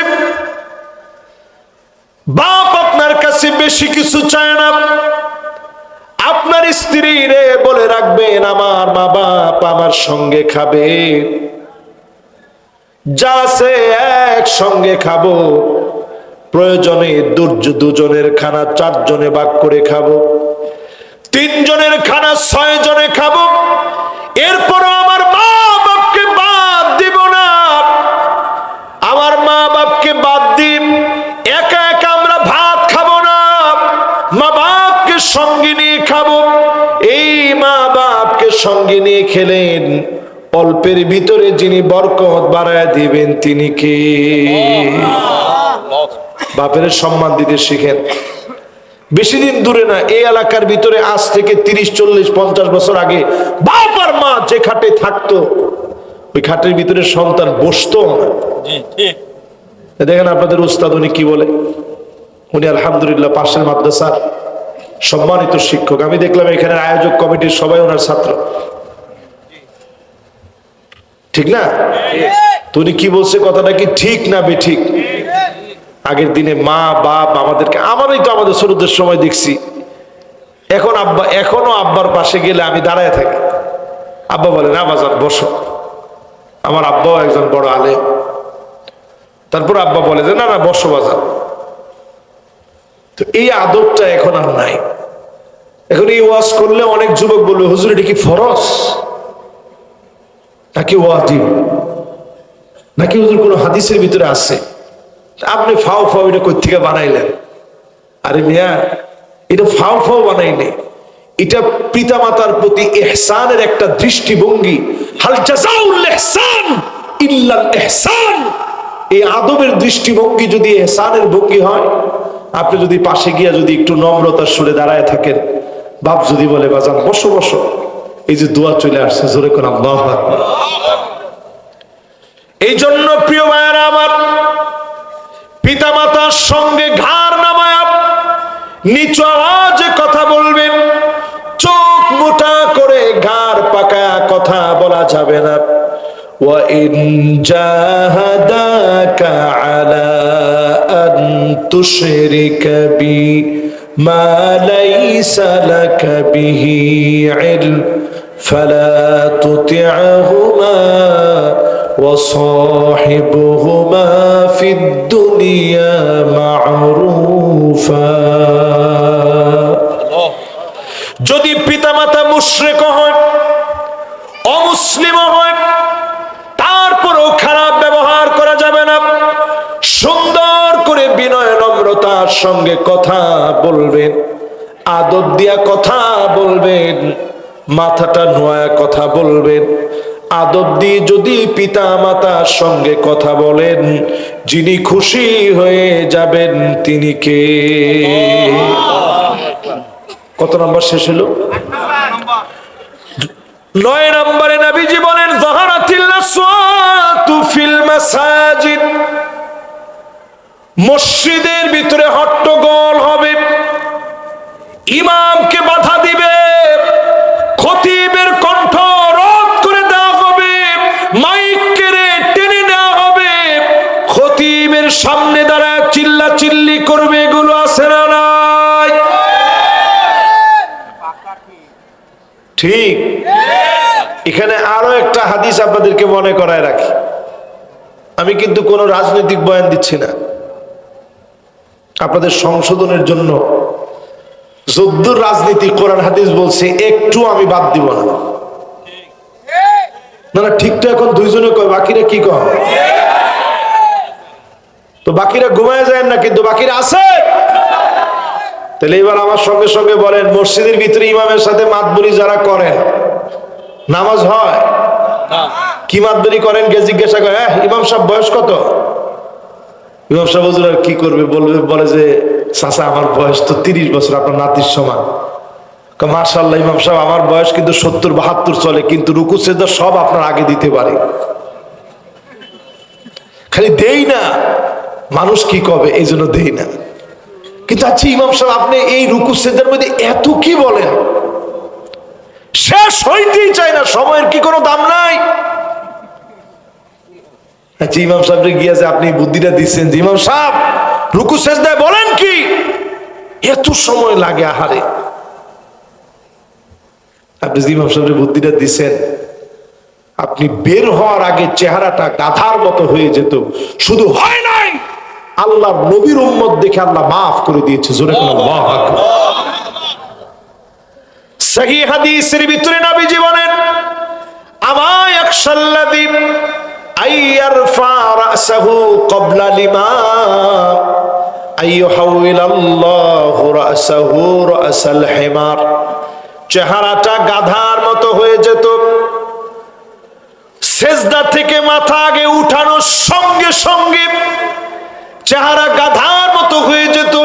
A: বাপ আপনার কাছে বেশি কিছু চায় না। আপনার স্ত্রী রে বলে রাখবেন, আমার মা বাপ আমার সঙ্গে খাবে, যা আছে একসঙ্গে খাবো, প্রয়োজনে দুজনের খানা 4 জনে ভাগ করে খাবো, 3 জনের খানা 6 জনে খাবো। এরপরও আমার মা বাপকে বাদ বাপকে সঙ্গে নিয়ে খাবো, এই মা বাপকে সঙ্গে নিয়ে খেলেন, অল্পের ভিতরে যিনি বরকত বাড়ায় দিবেন তিনি কে? বাপের সম্মান দিতে শিখেন। বেশি দিন দূরে না, এই এলাকার ভিতরে আজ থেকে 30, 40, 50 বছর আগে বাপ আর মা যে খাটে থাকতো, ওই খাটের ভিতরে সন্তান বসতো না। দেখেন আপনাদের উস্তাদ উনি কি বলে, উনি আলহামদুলিল্লাহ পাশের মাদ্রাসার সম্মানিত শিক্ষক। আমি দেখলাম এখানে আয়োজক কমিটির সবাই ওনার ছাত্র, ঠিক না? তো উনি কি বলছে, কথাটা কি ঠিক না বেঠিক? আগের দিনে মা বাপ আমাদেরকে, আমারই তো আমাদের ছোটদের সময় দেখছি, এখন আব্বা, এখনো আব্বার পাশে গেলে আমি দাঁড়ায় থাকি, আব্বা বলে না বাজান বসো। আমার আব্বাও একজন বড় আলেম, তারপর আব্বা বলে যে না না বসো বাজান। তো এই আদবটা এখন আর নাই। এখন এই ওয়াজ করলে অনেক যুবক বলবে হুজুর এটা কি ফরজ নাকি ওয়াজিব, নাকি হুজুর কোনো হাদিসের ভিতরে আছে? আপনি ফাও ফাও এটা কই থেকে বানাইলেন? আরে মিয়া, এটা ফাও ফাও বানাইলে, এটা পিতামাতার প্রতি ইহসানের একটা দৃষ্টিভঙ্গি। হাল জাযাউল ইহসান ইল্লাল ইহসান। এই আদবের দৃষ্টিভঙ্গি যদি ইহসানের ভঙ্গি হয়, আপনি যদি পাশে গিয়া যদি একটু নম্রতার সুরে দাঁড়ায় থাকেন, বাপ যদি বলে বাজান বসো বসো, এই যে দোয়া চলে আসছে, জোরে কোন আল্লাহু আকবার। এই জন্য প্রিয় ভাইয়েরা আমার, পিতামাতার সঙ্গে ঘাড় নামায়া নিচু আওয়াজে কথা বলবেন, চোখ মোটা করে ঘাড় পাকায়া কথা বলা যাবে না। وَإِنْ جَاهَدَاكَ عَلَىٰ أَنْ تُشْرِكَ بِي مَا لَيْسَ لَكَ بِهِ عِلْمٌ فَلَا تُطِعْهُمَا وَصَاحِبْهُمَا فِي الدُّنْيَا مَعْرُوفًا। যদি পিতামাতা মুশরিক হয়, অমুসলিম হয়, তারপরেও খারাপ ব্যবহার করা যাবে না। সুন্দর করে বিনয় নম্রতার সঙ্গে কথা বলবেন, আদব দিয়া কথা বলবেন, মাথাটা নোয়া কথা বলবেন। আদব দিয়ে যদি পিতা মাতার সঙ্গে কথা বলেন, যিনি খুশি হয়ে যাবেন তিনি কে? কত নম্বর শেষ হলো? 9 নম্বরে নবীজি বলেন যাহারাতিল আসওয়াতু ফিল মাসাজিদ। মসজিদের ভিতরে হট্টগোল হবে, ইমামকে বাধা দিবে, খতিবের কণ্ঠ রোধ করে দেওয়া হবে, মাইক কেড়ে টেনে নেওয়া হবে, খতিবের সামনে দাঁড়ায় চিল্লা চিল্লি করবে। এগুলো আছে না নাই? ঠিক। এখানে আরো একটা হাদিস আপনাদেরকে মনে করায় রাখি, আমি কিন্তু কোনো রাজনৈতিক বয়ান দিচ্ছি না, আপনাদের সংশোধনের জন্য যদ্দুর রাজনীতি কোরআন হাদিস বলছে একটু আমি বাদ দিব না। না না ঠিক তো, এখন দুইজনে কয়, বাকিরা কি কয়? তো বাকিরা ঘুমায় যায় না, কিন্তু বাকিরা আছে। তাহলে এবার আমার সঙ্গে সঙ্গে বলেন, মসজিদের ভিতরে ইমামের সাথে মাতবরি যারা করেন, নামাজ হয়? কি মাতবরি করেন? কে জিজ্ঞাসা করে ইমাম সাহেব বয়স কত? ইমাম সাহেব হুজুর আর কি করবে, বলে যে চাচা আমার বয়স তো 30 বছর, আপনার নাতির সমান। মাশাআল্লাহ ইমাম সাহেব আমার বয়স কিন্তু 70-72 চলে, কিন্তু রুকু সেজদা সব আপনার আগে দিতে পারে, খালি দেই না, মানুষ কি কবে এই জন্য দেই না। কিন্তু আচ্ছা ইমাম সাহেব আপনি এই রুকু সেজদার মধ্যে এত কি বলেন, শেষ হইতেই চায় না, সময়ের কি কোনো দাম নাই? আচ্ছা ইমাম সাহেব গিয়া যে আপনি বুদ্ধিটা দিচ্ছেন যে ইমাম সাহেব রুকু সেজদায় বলেন কি এত সময় লাগে, আহারে আপনি যে ইমাম সাহেবের বুদ্ধিটা দিচ্ছেন, আপনি বের হওয়ার আগে চেহারাটা গাধার মতো হয়ে যেত, শুধু হয় নাই আল্লাহর নবীর উম্মত দেখে আল্লাহ মাফ করে দিয়েছে। জোরে কোন আল্লাহু আকবার। সহিহ হাদিসের ভিতরে নবীজি বলেন আমা ইয়াখশাল্লাযী আইয়ারফা রাসাহু ক্বাবলা লিমা আইয়ুহাউইলাল্লাহু রাসাহু রাসাল হিমার, চেহারাটা গাধার মতো হয়ে যেত। সেজদা থেকে মাথা আগে উঠানোর সঙ্গে সঙ্গে চেহারা গাধার মতো হয়ে যেত।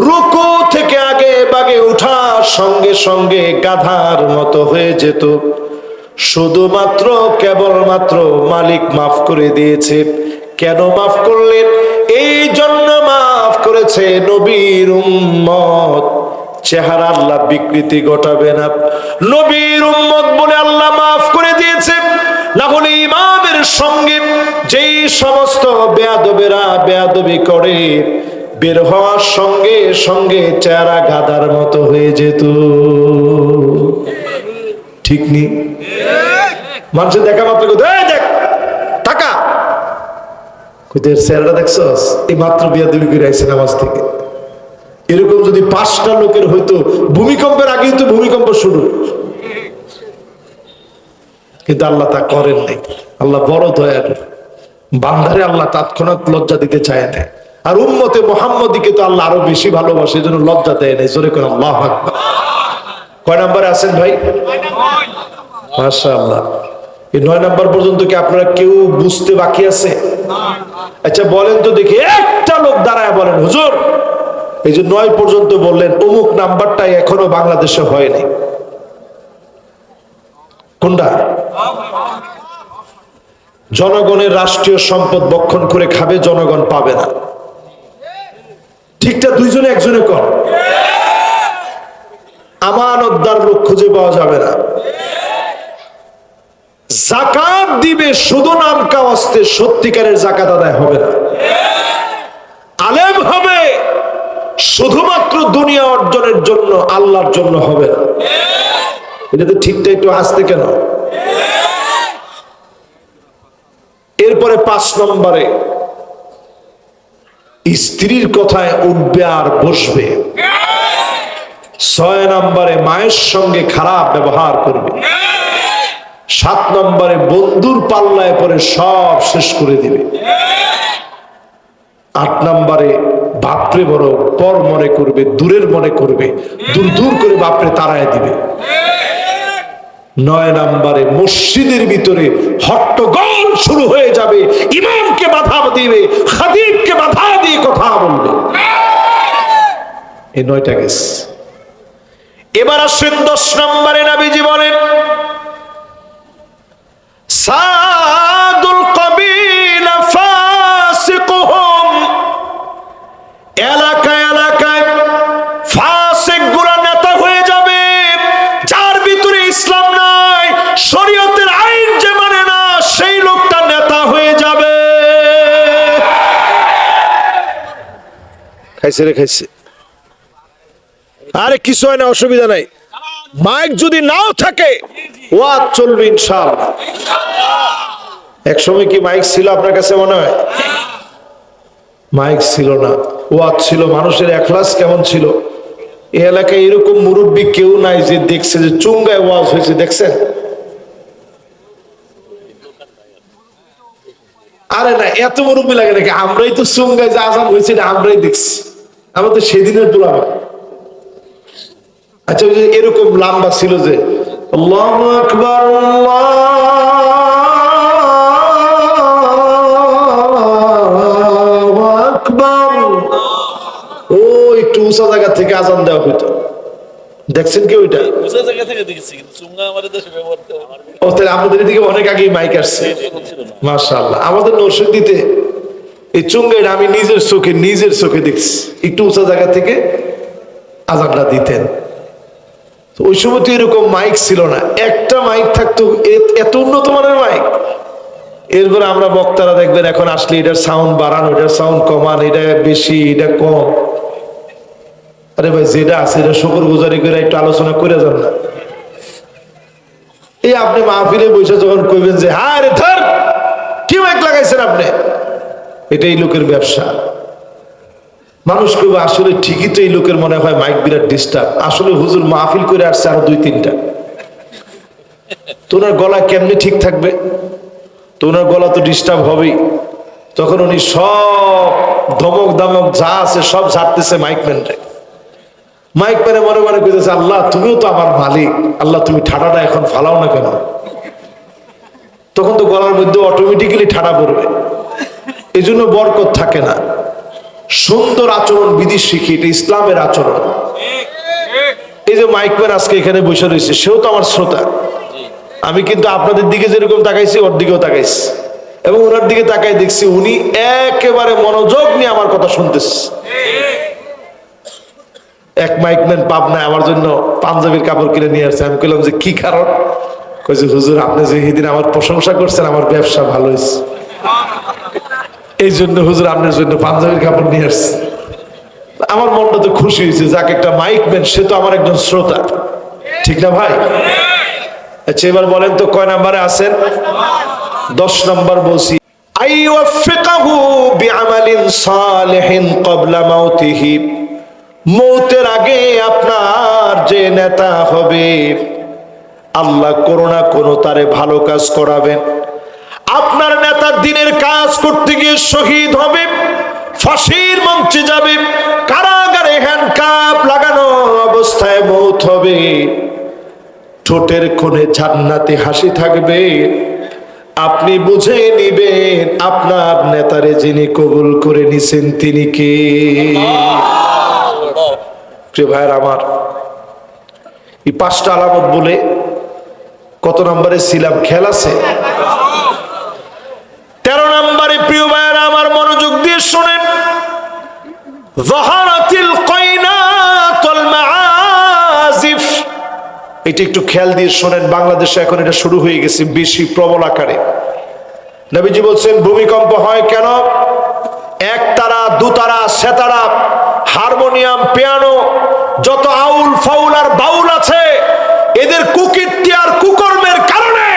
A: রুকু থেকে আগে বাগে উঠার সঙ্গে সঙ্গে গাধার মতো হয়ে যেত। শুধুমাত্র কেবলমাত্র মালিক মাফ করে দিয়েছে। কেন মাফ করলেন? এই জন্য মাফ করেছে, নবীর উম্মত চেহারা আল্লাহ বিকৃতি ঘটাবে না। নবীর উম্মত বলে আল্লাহ মাফ করে দিয়েছে। না হলে ইমামের সঙ্গে যেই সমস্ত বেয়াদবেরা বেয়াদবি করে, বের হওয়ার সঙ্গে সঙ্গে চেহারা গাধার মতো হয়ে যেত। ঠিক নি? মানুষের দেখা মাত্র দেখ টাকা কোথায় চেহারাটা দেখছস, এই মাত্র বেয়াদবি করে আইছে নামাজ থেকে। এরকম যদি 5টা লোকের হইতো, ভূমিকম্পের আগেই তো ভূমিকম্প শুরু। কিন্তু আল্লাহ তা করেন নাই। আল্লাহ বড় দয়ালু, বান্দারে আল্লাহ তৎক্ষণাৎ লজ্জা দিতে চায় না। আর উম্মতে মুহাম্মদীকে তো আল্লাহ আরো বেশি ভালোবাসে, এজন্য লজ্জা দেয় না। জোরে করে আল্লাহু আকবার। কয় নম্বরে আছেন ভাই? মাশাআল্লাহ। এই 9 নম্বর পর্যন্ত কি আপনারা কেউ বুঝতে বাকি আছে? আচ্ছা বলেন তো দেখি, একটা লোক দাঁড়ায় বলেন হুজুর এই যে 9 পর্যন্ত বললেন, অমুক নাম্বারটাই এখনো বাংলাদেশে হয়নি। কোনটা? জনগণের রাষ্ট্রীয় সম্পদ বক্ষণ করে খাবে, জনগণ পাবে না। ঠিকটা দুইজনে একজনে কর। আমানতদার লোক খুঁজে পাওয়া যাবে না। যাকাত দিবে শুধু নাম কাওয়াস্তে, সত্যিকারের যাকাত আদায় হবে না। আলেম হবে শুধুমাত্র দুনিয়া অর্জনের জন্য, আল্লাহর জন্য হবে না। এটা তো ঠিকটা একটু আসতে কেন? এরপরে 5 নম্বরে স্ত্রীর কথায় উঠবে আর বসবে। 6 নম্বরে মায়ের সঙ্গে খারাপ ব্যবহার করবে। 7 নম্বরে বন্ধুর পাল্লায় পরে সব শেষ করে দিবে। 8 নম্বরে বাপরে বড় পর মনে করবে, দূরের মনে করবে, দূর দূর করে বাপরে তাড়ায় দিবে। 9 নম্বরে মসজিদের ভিতরে হট্টগোল শুরু হয়ে যাবে, ইমামকে বাধা দিবে, খাতিবকে বাধা দিয়ে কথা বলবে। এই 9টা গেছে। এবার আসেন 10 নম্বরে। নবীজি বলেন সাদুল কবিলা ফাসিকুহুম, এলাকায় এলাকায় ফাসিক গুলা নেতা হয়ে যাবে, যার ভিতরে ইসলাম নাই, শরীয়তের আইন যে মানে না, সেই লোকটা নেতা হয়ে যাবে। খাইছে রে খাইছে। আরে কিছু হয় না, অসুবিধা নাই। মাইক যদি নাও থাকে ওয়াজ চলবে ইনশাআল্লাহ। এক সময় কি মাইক ছিল আপনার কাছে মনে হয়? মাইক ছিল না, ওয়াজ ছিল। মানুষের এখলাস কেমন ছিল? এই এলাকায় এরকম মুরব্বী কেউ নাই যে দেখছে যে চুঙ্গায় ওয়াজ হয়েছে, দেখছেন? আরে না, এত মুরব্বী লাগে নাকি? আমরাই তো চুঙ্গায় যে আজান হয়েছে আমরাই দেখছি, আমরা তো সেদিনের তুলা। আচ্ছা ওই যে এরকম লম্বা ছিল যে আল্লাহু আকবার আল্লাহু আকবার, ও একটু উঁচা জায়গা থেকে আজান দেওয়া হইতো, দেখছেন কি? ওইটা উঁচা জায়গা থেকে দেখেছি, কিন্তু চুঙ্গা আমাদের দেশে ব্যবহার ও তাহলে আমাদের এদিকে অনেক আগেই মাইক আসছে। মাশাআল্লাহ। আমাদের নরসিংদীতে এই চুঙ্গাটা আমি নিজের চোখে দেখছি, একটু উঁচা জায়গা থেকে আজানটা দিতেন। ওই সময় তো এরকম মাইক ছিল না, একটা মাইক থাকতো, এত উন্নত মানের মাইক। এরপরে আমরা বক্তারা দেখবেন এখন আসলে এটার সাউন্ড বাড়ান, ওটার সাউন্ড কমান, এটা বেশি এটা কম। আরে ভাই যেটা আছে এটা শুকর গুজারি করে একটু আলোচনা করে যান না। এই আপনি মাহফিলে বসে যখন কইবেন যে হ্যাঁ রে ধর কি মাইক লাগাইছেন আপনি, এটাই লোকের ব্যবসা। মানুষ কইবে আসলে ঠিকই তো, এই লোকের মনে হয় মাইক বিরাট ডিস্টার্ব। আসলে হুজুর মাহফিল করে আসছে আরো 2-3টা। তোনার গলা কেমনি ঠিক থাকবে? তোনার গলা তো ডিস্টার্ব হবেই। তখন উনি সব ধমক দামক যা আছে সব ঝাড়তেছে মাইক ম্যানরে। মাইক মেরে মনে মনে কইতেছে, আল্লাহ তুমিও তো আমার মালিক, আল্লাহ তুমি ঠাডাটা এখন ফালাও না কেন? তখন তো গলার মধ্যে অটোমেটিক্যালি ঠাডা পড়বে, এই জন্য বরকত থাকে না। সুন্দর আচরণ বিধি শিখি, এটা ইসলামের আচরণ। এই যে মাইক ম্যান আজকে এখানে বসে রয়েছে, সেও তো আমার শ্রোতা। আমি কিন্তু আপনাদের দিকে যেরকম তাকাইছি ওর দিকেও তাকাইছি, এবং ওনার দিকে তাকাই দেখছি উনি একেবারে মনোযোগ নিয়ে আমার কথা শুনতেছে। এক মাইকম্যান পাবনায় আমার জন্য পাঞ্জাবির কাপড় কিনে নিয়ে আসছে। আমি বললাম যে কি কারণ? কইছে হুজুর আপনি যে সেদিন আমার প্রশংসা করছেন, আমার ব্যবসা ভালো হয়েছে, এই জন্য হুজুর আপনার জন্য পাঞ্জাবির কাপড় নিয়ে আসছে। আমার মনটা তো খুশি হয়েছে, যাক একটা মাইকম্যান, সে তো আমার একজন শ্রোতা, ঠিক না ভাই? আচ্ছা এবার বলেন তো কয় নাম্বারে আছেন? 10 নম্বর বলছি, আইওয়াফিকাহু বিআমালিন সালিহিন ক্বাবলা মাউতিহি। মৌতের আগে আপনার যে নেতা হবে, আল্লাহ করোনা কোন তারে ভালো কাজ করাবেন। আপনার নেতা দিনের কাজ করতে গিয়ে শহীদ হবে, ফাঁসির মঞ্চে যাবে, কারাগারে হ্যান্ডকাপ লাগানো অবস্থায় মৌত হবে, ঠোঁটের কোণে জান্নাতি হাসি থাকবে। আপনি বুঝে নিবেন আপনার নেতারে যিনি কবুল করে নিছেন তিনি কে। প্রিয় ভাইয়ের আমার, এই 5টা আলামত বলে কত নম্বরে ছিলাম খেয়াল আছে? 13 নম্বরে। প্রিয় ভাইয়ের আমার মনোযোগ দিয়ে শোনেন, যাহারাতিল কায়নাতুল মাআজিফ। এটা একটু খেয়াল দিয়ে শোনেন, বাংলাদেশে এখন এটা শুরু হয়ে গেছে বেশি প্রবল আকারে। নবীজি বলছেন ভূমিকম্প হয় কেন? একতারা, দুতারা, সেতারা, হারমোনিয়াম, পিয়ানো, যত আউল ফাউল আর বাউল আছে, এদের কুকীর্তি আর কুকর্মের কারণে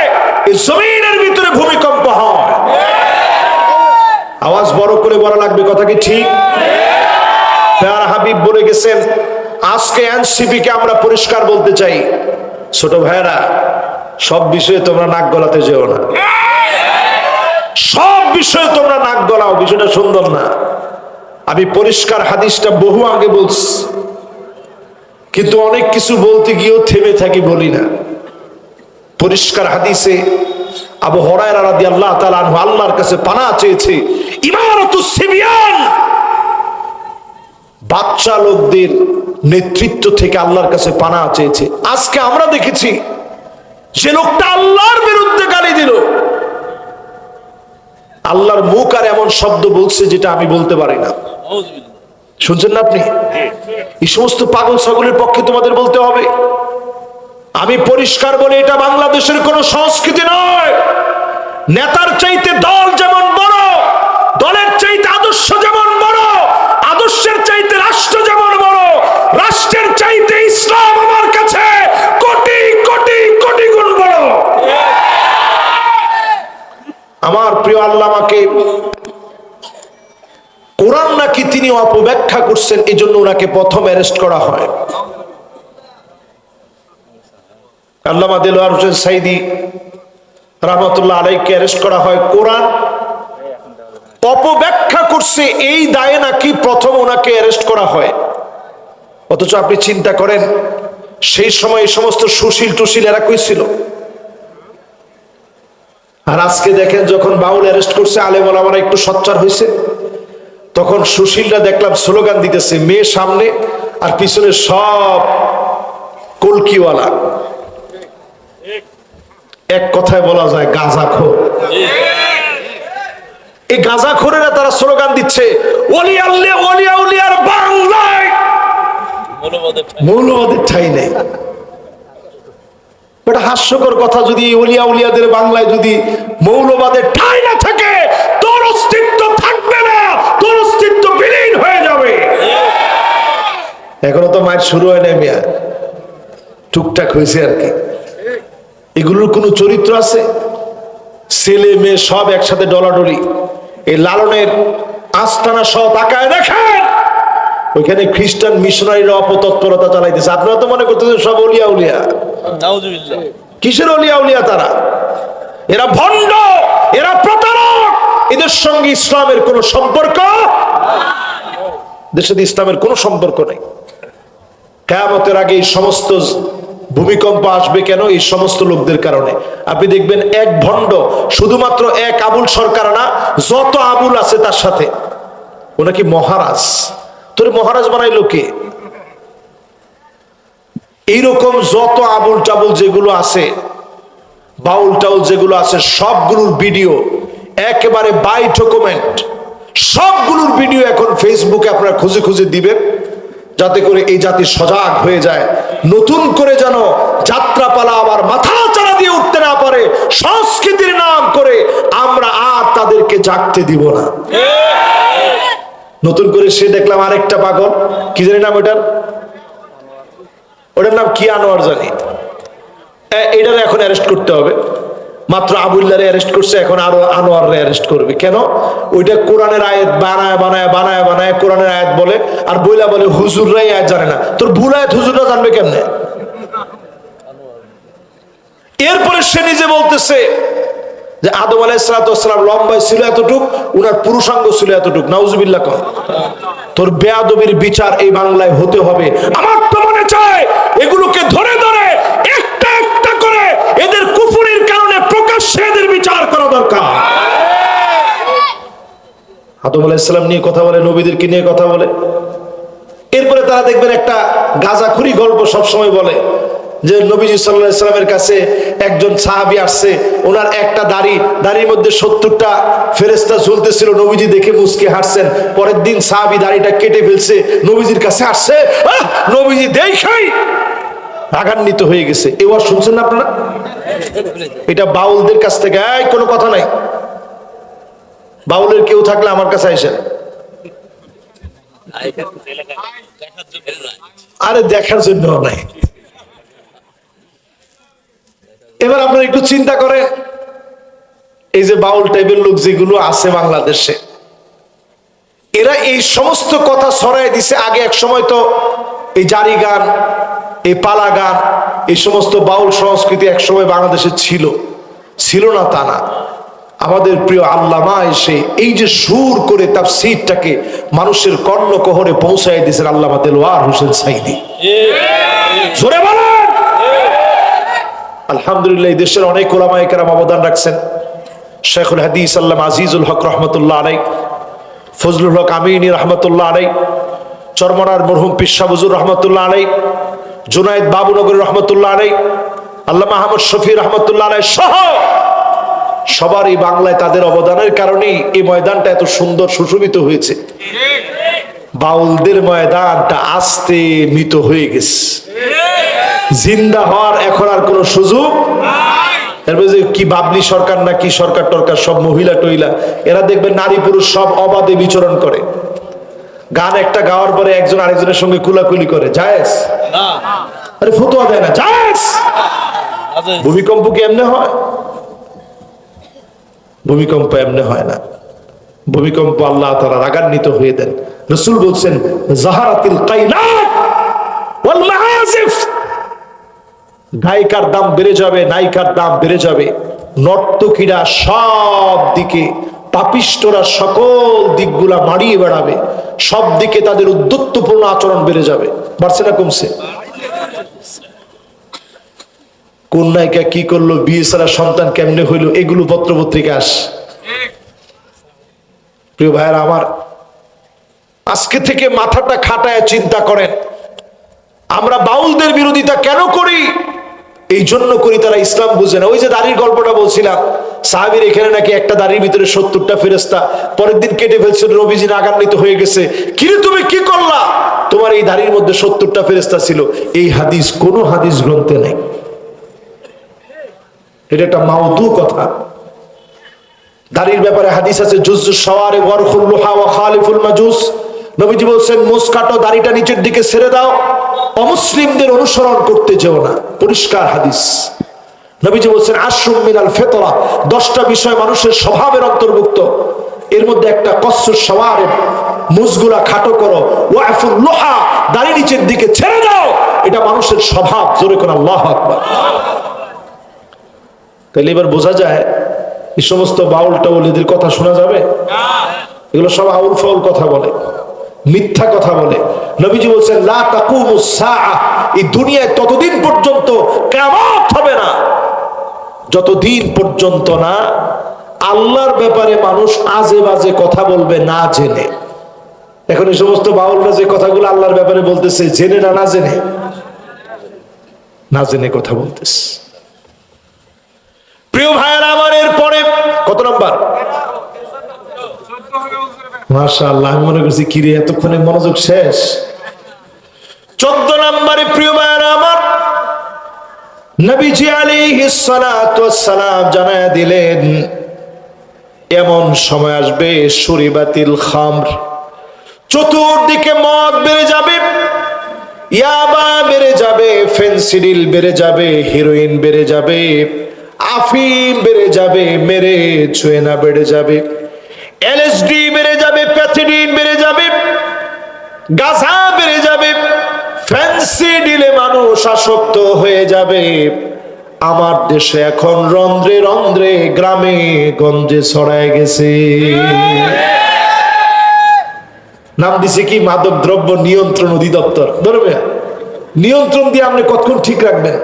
A: এই জমিনের ভিতরে ভূমিকম্প হয়। আওয়াজ বড় করে বলা লাগবে, কথা কি ঠিক? প্যারা হাবিব বলে গেছেন, আজকে এনসিপি কে আমরা পরিষ্কার বলতে চাই, ছোট ভাইরা সব বিষয়ে তোমরা নাক গলাতে যেও না, সব বিষয়ে তোমরা নাক গলাও, বিষয়টা সুন্দর না। আমি পরিষ্কার হাদিসটা বহু আগে বলছি, কিন্তু অনেক কিছু বলতে গিয়েও থেমে থাকি, বলি না। পরিষ্কার হাদিসে আবু হুরায়রা রাদিয়াল্লাহু তাআলা আনহু আল্লাহর কাছে পানাহ চেয়েছে, ইমারাতুস সিবিয়ান, বাচ্চা লোকদের নেতৃত্ব থেকে আল্লাহর কাছে পানাহ চেয়েছে। আজকে আমরা দেখেছি যে লোকটা আল্লাহর বিরুদ্ধে গালি দিল, আল্লাহর মুখ আর এমন শব্দ বলছে যেটা আমি বলতে পারি না। শুনছেন না আপনি? এই সমস্ত পাগল ছাগলের পক্ষে তোমাদের বলতে হবে। আমি পরিষ্কার বলি, এটা বাংলাদেশের কোন সংস্কৃতি নয়। নেতার চাইতে দল যেমন বড়, দলের চাইতে আদর্শ যেমন বড়, আদর্শের চাইতে রাষ্ট্র যেমন বড়, রাষ্ট্রের চাইতে ইসলাম আমার কাছে কোটি কোটি কোটি গুণ বড়। আমার প্রিয় আল্লামাকে কোরআন নাকি তিনি অপব্যাখ্যা করছেন, এই জন্য ওনাকে প্রথম অ্যারেস্ট করা হয়। আল্লামা দেলোয়ার হোসেন সাইদি রাহমাতুল্লাহ আলাইহিকে অ্যারেস্ট করা হয়, কোরআন অপব্যাখ্যা করছে এই দায়ে নাকি প্রথম ওনাকে অ্যারেস্ট করা হয়। অথচ আপনি চিন্তা করেন সেই সময় এই সমস্ত সুশীল টুশীল এরা কই ছিল? আর আজকে দেখেন যখন বাউল অ্যারেস্ট করছে, আলেম ওলামারা একটু সোচ্চার হয়েছে, তখন সুশীলরা দেখলাম স্লোগান দিতেছে, মেয়ে সামনে আর পিছনে সব কলকিওয়ালা। এক কথায় বলা যায় গাঁজাখোর। এই গাঁজাখোরেরা তারা স্লোগান দিচ্ছে, ওলি আল্লাহ ওলি আউলিয়ার বাংলায় মৌলবাদের ঠাঁই নেই। এটা হাস্যকর কথা। যদি ওলিয়া উলিয়াদের বাংলায় যদি মৌলবাদের ঠাঁই না থাকে, তোর অস্তিত্ব থাকবে না, তোর অস্তিত্ব বিলীন হয়ে যাবে। এখনো তো মায়ের শুরু হয় না, মিয়া টুকটাক হয়েছে আর কি। এগুলোর কোনো চরিত্র আছে? ছেলে মেয়ে সব একসাথে ডলাডলি, এই লালনের আস্তানা সহ তাকায় দেখেন, ওইখানে খ্রিস্টান মিশনারিরা অপতৎপরতা চালাইতেছে। আপনারা তো মনে করতেছেন সব ওলিয়া উলিয়া। কিসের ওলিয়া উলিয়া? তারা এরা ভণ্ড, এরা প্রতারক। এদের সঙ্গে ইসলামের কোন সম্পর্ক, দেশের ইসলামের কোন সম্পর্ক নেই। কিয়ামতের আগে এই সমস্ত ভূমিকম্প আসবে কেন? এই সমস্ত লোকদের কারণে। আপনি দেখবেন এক ভণ্ড, শুধুমাত্র এক আবুল সরকার না, যত আবুল আছে তার সাথে। ও নাকি মহারাজ। তোর মহারাজ বানাইলো কে? এইরকম যত আবুল টাবুল যেগুলো আছে, বাউল টাউল যেগুলো আছে, সবগুলোর ভিডিও একেবারে বাই ডকুমেন্ট, সবগুলোর ভিডিও এখন ফেসবুকে আপনারা খুঁজে খুঁজে দিবেন, যাতে করে এই জাতি সজাগ হয়ে যায়, নতুন করে যেন যাত্রাপালা আবার মাথা চাড়া দিয়ে উঠতে না পারে। সংস্কৃতির নাম করে আমরা আর তাদেরকে জাগতে দিব না। নতুন করে সে দেখলাম আরেকটা পাগল, কি জানি নাম ওটার নাম কি, আনোয়ার জানি, এটারে এখন অ্যারেস্ট করতে হবে। মাত্র আবুল্লারে অ্যারেস্ট করছে, এখন আরো আনোয়াররে অ্যারেস্ট করবে। কেন? ওইটা কোরআনের আয়াত বানায় বানায় বানায় বানায় কোরআনের আয়াত বলে, আর বইলা বলে হুজুররাই আয়াত জানে না। তোর ভুল আয়াত হুজুররা জানবে কেমনে? এরপরে সে নিজে বলতেছে যে আদম আলাইহিস সালাম লম্বায় ছিল এতটুক, উনার পুরুষাঙ্গ ছিল এতটুক। নাউজুবিল্লাহ কর। তোর বেয়াদবির বিচার এই বাংলায় হতে হবে। আমার তো মনে চায় এগুলোকে ধরে ধরে একটা একটা করে এদের কুফরির কারণে প্রকাশ্যে এদের বিচার করা দরকার। আদম আলাইহিস সালাম নিয়ে কথা বলে, নবীদেরকে নিয়ে কথা বলে। এরপরে তারা দেখবেন একটা গাঁজাখুরি গল্প সবসময় বলে যে নবীজি সাল্লাল্লাহু আলাইহি সাল্লামের কাছে একজন সাহাবী আসছে, ওনার একটা দাড়ির মধ্যে 70টা ফেরেশতা ঝুলতেছিল। নবীজি দেখে মুচকে হাসছেন। পরের দিন সাহাবী দাড়িটা কেটে ফেলছে, নবীজির কাছে আসছে, নবীজি দেখাই রাগান্বিত হয়ে গেছে। এবার শুনছেন না আপনারা? এটা বাউলদের কাছ থেকে। কোনো কথা নাই, বাউলের কেউ থাকলে আমার কাছে আইসেন। আরে দেখার জন্য নাই। এবার আপনারা একটু চিন্তা করেন, এই যে বাউল টাইপের লোক যেগুলো আছে বাংলাদেশে, এরা এই সমস্ত কথা ছড়াই দিছে। আগে এক সময় তো এই জারি গান, এই পালা গান, এই সমস্ত বাউল সংস্কৃতি এক সময় বাংলাদেশে ছিল না তা না। আমাদের প্রিয় আল্লামা এসে এই যে সুর করে তাফসীরটাকে মানুষের কর্ণকহরে পৌঁছায় দিয়েছেন আল্লামা দেলওয়ার হোসেন সাঈদী। জোরে বলেন আলহামদুলিল্লাহ। এই দেশের অনেক উলামায়ে কেরাম অবদান রাখছেন। শেখুল হাদিস আল্লামা আজিজুল হক রহমতুল্লাহ আলাইহি, ফজলুল হক আমিনী রহমতুল্লাহ আলাইহি, চরমনার মরহুম পীর শাহ হুজুর রহমতুল্লাহ আলাইহি, জুনায়েদ বাবুনগরী রহমতুল্লাহ আলাইহি, আল্লামা আহমদ শফি রহমতুল্লাহ আলাইহি সহ সবার এই বাংলায় তাদের অবদানের কারণেই এই ময়দানটা এত সুন্দর সুশোভিত হয়েছে। বাউলদের ময়দানটা আস্তে মৃত হয়ে গেছে, জিন্দা হওয়ার এখন আর কোনো সুযোগ নাই। কি বাবলি সরকার না কি সরকার টরকার, সব মহিলা টহিলা, এরা দেখবেন নারী পুরুষ সব অবাধে বিচরণ করে। গান একটা গাওয়ার পরে একজন আরেকজনের সঙ্গে কুলাকুলি করে, জায়েজ? আরে ফতোয়া দেয় না, জায়েজ? ভূমিকম্প কি এমনি হয়? ভূমিকম্প এমনি হয় না। ভূমিকম্প আল্লাহ তাআলা রাগান্বিত হয়ে দেন। রাসূল বলছেন জাহারাতিল কাইনাত ওয়াল মাআজিফ, গায়িকার দাম বেড়ে যাবে, নায়িকার দাম বেড়ে যাবে, নর্তকীরা সব দিকে, পাপিষ্টরা সকল দিকগুলা মাড়িয়ে বেড়াবে, সব দিকে তাদের উদ্ধত্তপূর্ণ আচরণ বেড়ে যাবে। বাড়ছে না কমছে? কোন নায়িকা কি করলো, বিয়ে ছাড়া সন্তান কেমনে হইলো, এগুলো পত্রপত্রিকা আস। প্রিয় ভাইয়েরা আমার, আজকে থেকে মাথাটা খাটায় চিন্তা করেন, আমরা বাউলদের বিরোধিতা কেন করি? এই জন্য করি তারা ইসলাম বুঝে না। ওই যে দাড়ির গল্পটা বলছিলাম, সাহাবীর এখানে নাকি একটা দাড়ির ভিতরে 70টা ফেরেশতা, পরের দিন কেটে ফেলছে, নবীজি রাগান্বিত হয়ে গেছে, কিরে তুমি কি করলা? তোমার এই দাড়ির মধ্যে 70টা ফেরেশতা ছিল। এই হাদিস কোন হাদিস গ্রন্থে নেই, এটা একটা মাউদু কথা। দাড়ির ব্যাপারে হাদিস আছে, জুজ্জুস শাওয়ারি ওয়ারখুল লুহা ওয়া খালিফুল মাজুস। নবীজি বলেছেন মুছ কাটো, দাড়িটা নিচের দিকে ছেড়ে দাও, অমুসলিমদের অনুসরণ করতে যেও না। পরিষ্কার হাদিস। নবীজি বলেছেন আশরুম মিনাল ফিতরা, 10টা বিষয় মানুষের স্বভাবের অন্তর্ভুক্ত। এর মধ্যে একটা কসরুস শাওয়ারিব, মুছগুলা খাটো করো, ওয়াফুল লুহা, দাড়ি নিচের দিকে ছেড়ে দাও, এটা মানুষের স্বভাব। জোরে কোন আল্লাহু আকবার। তাহলে এবার বোঝা যায় এই সমস্ত বাউল টাউল এদের কথা শোনা যাবে? এগুলো সব আউল ফাউল কথা বলে। মিথ্যা কথা বলে। নবীজি বলছেন লা তাকুমুস সাআ, এই দুনিয়ায় ততদিন পর্যন্ত কিয়ামত হবে না যতদিন পর্যন্ত না আল্লাহর ব্যাপারে মানুষ আজে বাজে কথা বলবে না জেনে। এখন এই সমস্ত বাউলরা যে কথাগুলো আল্লাহর ব্যাপারে বলতেছে জেনে না জেনে, না জেনে কথা বলতেছে। প্রিয় ভাইয়েরা আমার, এর পরে কত নাম্বার? মাশাআল্লাহ, আমি মনে করছি কিরে এতক্ষণে মনোযোগ শেষ। 14 নম্বরে প্রিয় ভাইয়েরা আমার, নবীজি আলাইহিস সালাতু ওয়াস সালাম জানায়া দিলেন এমন সময় আসবে শুরিবাতিল খামর, চতুর্দিকে মদ বেড়ে যাবে, ইয়াবা বেড়ে যাবে, ফেনসিডিল বেড়ে যাবে, হেরোইন বেড়ে যাবে, আফিম বেড়ে যাবে, মেরে ছুঁয়ে না বেড়ে যাবে, এলএসডি বেড়ে যাবে, প্যাথিডিন বেড়ে যাবে, গাঁজা বেড়ে যাবে, ফেনসিডিলে মানুষ আসক্ত হয়ে যাবে। আমার দেশে এখন রন্ধ্রে রন্ধ্রে গ্রামে গঞ্জে ছড়ায় গেছে। নাম দিছে কি? মাদক দ্রব্য নিয়ন্ত্রণ অধিদপ্তর। ধরবে নিয়ন্ত্রণ দিয়ে আপনি কতক্ষণ ঠিক রাখবেন?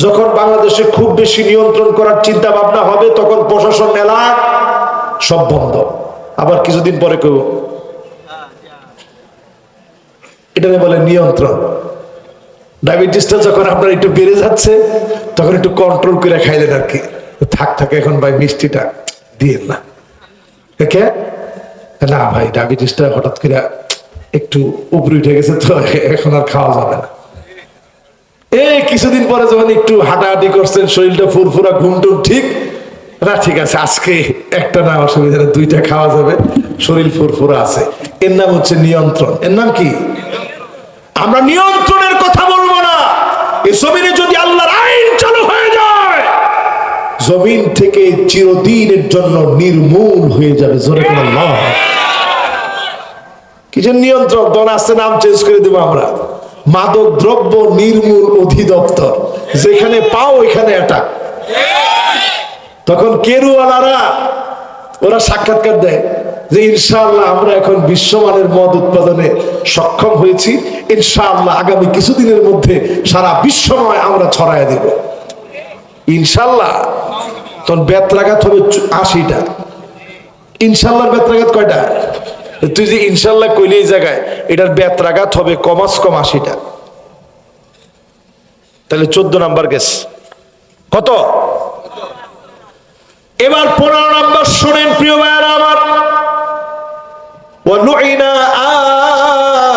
A: যখন বাংলাদেশে খুব বেশি নিয়ন্ত্রণ করার চিন্তা ভাবনা হবে তখন প্রশাসন মেলা সব বন্ধ। আবার কিছুদিন পরে কেউ এটাকে বলে নিয়ন্ত্রণ। ডায়াবেটিসটা যখন আপনার একটু বেড়ে যাচ্ছে তখন একটু কন্ট্রোল করে খাইলেন আর কি, থাক থাক এখন ভাই মিষ্টিটা দিয়েন না, একে না ভাই ডায়াবেটিসটা হঠাৎ করে একটু উপরে উঠে গেছে তো এখন আর খাওয়া যাবে না। এই কিছুদিন পরে যখন একটু হাঁটাহাঁটি করছেন, শরীরটা ফুরফুরা, ঘুমটুম ঠিক না, ঠিক আছে আজকে একটা না অসুবিধা নেই, 2টা খাওয়া যাবে, শরীর ফুরফুরা আছে। এর নাম হচ্ছে নিয়ন্ত্রণ। এর নাম কি? আমরা নিয়ন্ত্রণের কথা বলবো না। এই জমিনে যদি আল্লাহর আইন চালু হয়ে যায়, জমিন থেকে চিরদিনের জন্য নির্মূল হয়ে যাবে। জোরে কোন আল্লাহ। কিছু নিয়ন্ত্রণ তখন আসতে নাম চেঞ্জ করে দেবো আমরা, মাদক দ্রব্য নির্মূল অধিদপ্তর। যেখানে পাও ওইখানে অ্যাটাক। তখন কেরুওয়ালারা ওরা সাক্ষাৎকার দেয় যে ইনশাআল্লাহ আমরা এখন বিশ্বমানের মদ উৎপাদনে সক্ষম হয়েছি, ইনশাআল্লাহ আগামী কিছুদিনের মধ্যে সারা বিশ্বময় আমরা ছড়ায় দেব ইনশাআল্লাহ। তখন বেত্রাঘাত হবে 80টা। ইনশাআল্লাহর বেত্রাঘাত কয়টা? তুই যে ইনশাআল্লাহ কইলে এই জায়গায় এটার বেত্রাঘাত হবে কমাস কম 80টা। তাহলে 14 নাম্বার গেছে কত? এবার 15 নাম্বার শুনেন প্রিয় ভাইরা আমার। ওয়ালুইনা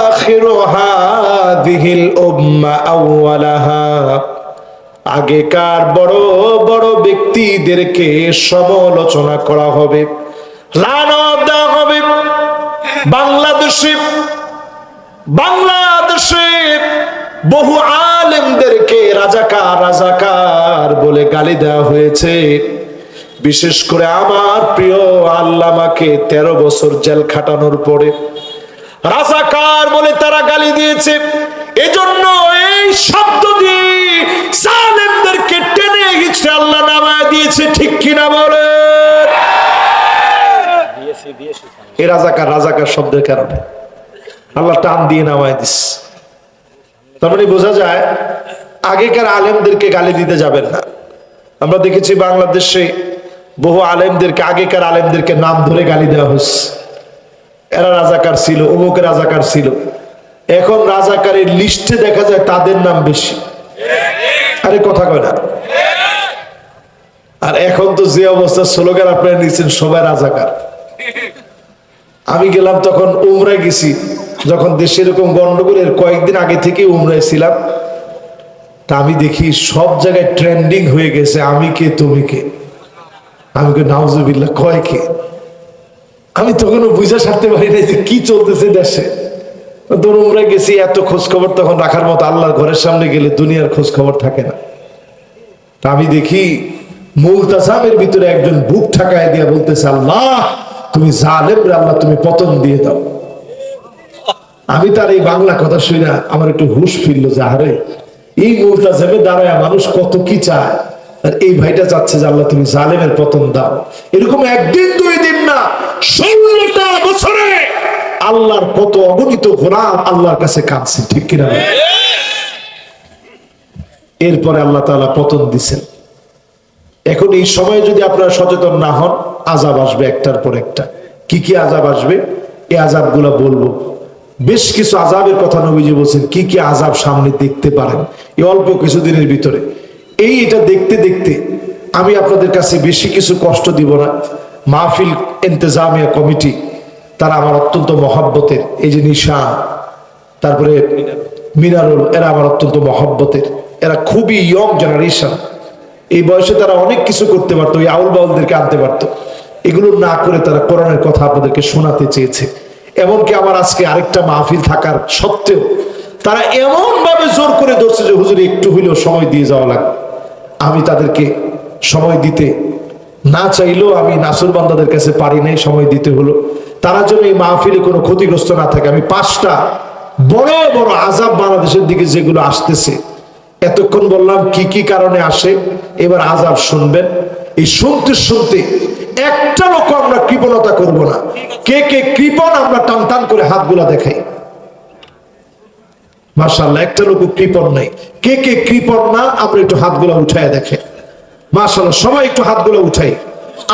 A: আখিরু হাযিহিল উম্মাহ আউওয়ালাহা, আগেকার বড় বড় ব্যক্তিদেরকে সমালোচনা করা হবে, লানত দেওয়া হবে। বাংলাদেশে বহু আলেমদেরকে রাজাকার রাজাকার বলে গালি দেওয়া হয়েছে। বিশেষ করে আমার প্রিয় আল্লামাকে 13 বছর জেল খাটানোর পরে রাজাকার বলে তারা গালি দিয়েছে। এজন্য এই শব্দ দিয়ে জালেমদেরকে টেনে হিচড়ে আল্লাহ নামায় দিয়েছে। ঠিক কিনা বলে? এই রাজাকার রাজাকার শব্দের কারণে আল্লাহ টান দিয়ে নামায় দিস। তার মানে বোঝা যায় আগেকার আলেমদেরকে গালি দিতে যাবেন না। আমরা দেখেছি বাংলাদেশে বহু আলেমদেরকে, আগেকার আলেমদেরকে নাম ধরে গালি দেওয়া হয়েছে। এরা রাজাকার ছিল, অমুক রাজাকার ছিল। এখন রাজাকারের লিস্টে দেখা যায় তাদের নাম বেশি। আরে কথা কয় না। আর এখন তো যে অবস্থা, স্লোগান আপনারা নিচ্ছেন সবাই রাজাকার। আমি গেলাম তখন উমরায় গেছি, যখন দেশে এরকম গন্ডগোলের কয়েকদিন আগে থেকে উমরায় ছিলাম। তা আমি দেখি সব জায়গায় ট্রেন্ডিং হয়ে গেছে আমি কে তুমি কে। আমি কে নাউজুবিল্লাহ, কয় কে? আমি তখনও বুঝা সারতে পারি না যে কি চলতেছে দেশে। তোর উমরায় গেছি, এত খোঁজ খবর তখন রাখার মতো আল্লাহর ঘরের সামনে গেলে দুনিয়ার খোঁজ খবর থাকে না। তা আমি দেখি মুলতাসামের ভিতরে একজন বুক ঠাকায় দিয়া বলতেছে, আল্লাহ তুমি জালেম রে, আল্লাহ তুমি পতন দিয়ে দাও। আমি তার এই বাংলা কথা শুনে আমার একটু হুশ ফিরলো যে আরে এই মুলতাসামে দাঁড়ায় মানুষ কত কি চায়, আর এই ভাইটা চাচ্ছে যে আল্লাহ তুমি জালেমের পতন দাও। এরকম একদিন 2 দিন না, 16টা বছরে আল্লাহর কত অগণিত গোলাম আল্লাহর কাছে কাঁদছে, ঠিক কিনা? এরপরে আল্লাহ তাআলা পতন দিছেন। এখন এই সময় যদি আপনারা সচেতন না হন, আযাব আসবে একটার পর একটা। কি কি আযাব আসবে, এই আযাবগুলো বলবো। বেশ কিছু আযাবের কথা নবীজি বলছেন, কি কি আযাব সামনে দেখতে পারেন এই অল্প কিছুদিনের ভিতরে। এটা দেখতে দেখতে আমি আপনাদের কাছে বেশি কিছু কষ্ট দিব না। মাহফিল ইন্তেজামিয়া কমিটি তারা আমার অত্যন্ত মহব্বতের। এই যে নিশান, তারপরে মিনারুল, এরা আমার অত্যন্ত মহব্বতের। এরা খুবই ইয়ং জেনারেশন। এই বয়সে তারা অনেক কিছু করতে পারতো, এই আউল বাউলদেরকে আনতে পারতো। এগুলো না করে তারা কোরআনের কথা আপনাদেরকে শোনাতে চেয়েছে। এমনকি আমার আজকে আরেকটা মাহফিল থাকার সত্ত্বেও তারা এমন ভাবে জোর করে ধরছে যে হুজুর একটু হইলেও সময় দিয়ে যাওয়া লাগবে। আমি তাদেরকে সময় দিতে না চাইলেও আমি নাসুর বান্দাদের কাছে পারি নাই, সময় দিতে হলো। তারা যেন এই মাহফিলে কোনো ক্ষতিগ্রস্ত না থাকে। আমি 5টা বড় বড় আযাব বাংলাদেশের দিকে যেগুলো আসতেছে, এতক্ষণ বললাম কি কি কারণে আসে, এবার আযাব শুনবেন। এই শুনতে শুনতে একটা লোক আমরা কৃপণতা করব না। কে কে কৃপণ আমরা টান টান করে হাতগুলা দেখাই। মাশাআল্লাহ, একটা লোক কৃপণ নাই। কে কে কৃপণ না আমরা একটু হাতগুলা উঠায় দেখে। মাশাআল্লাহ, সবাই একটু হাতগুলা উঠাই।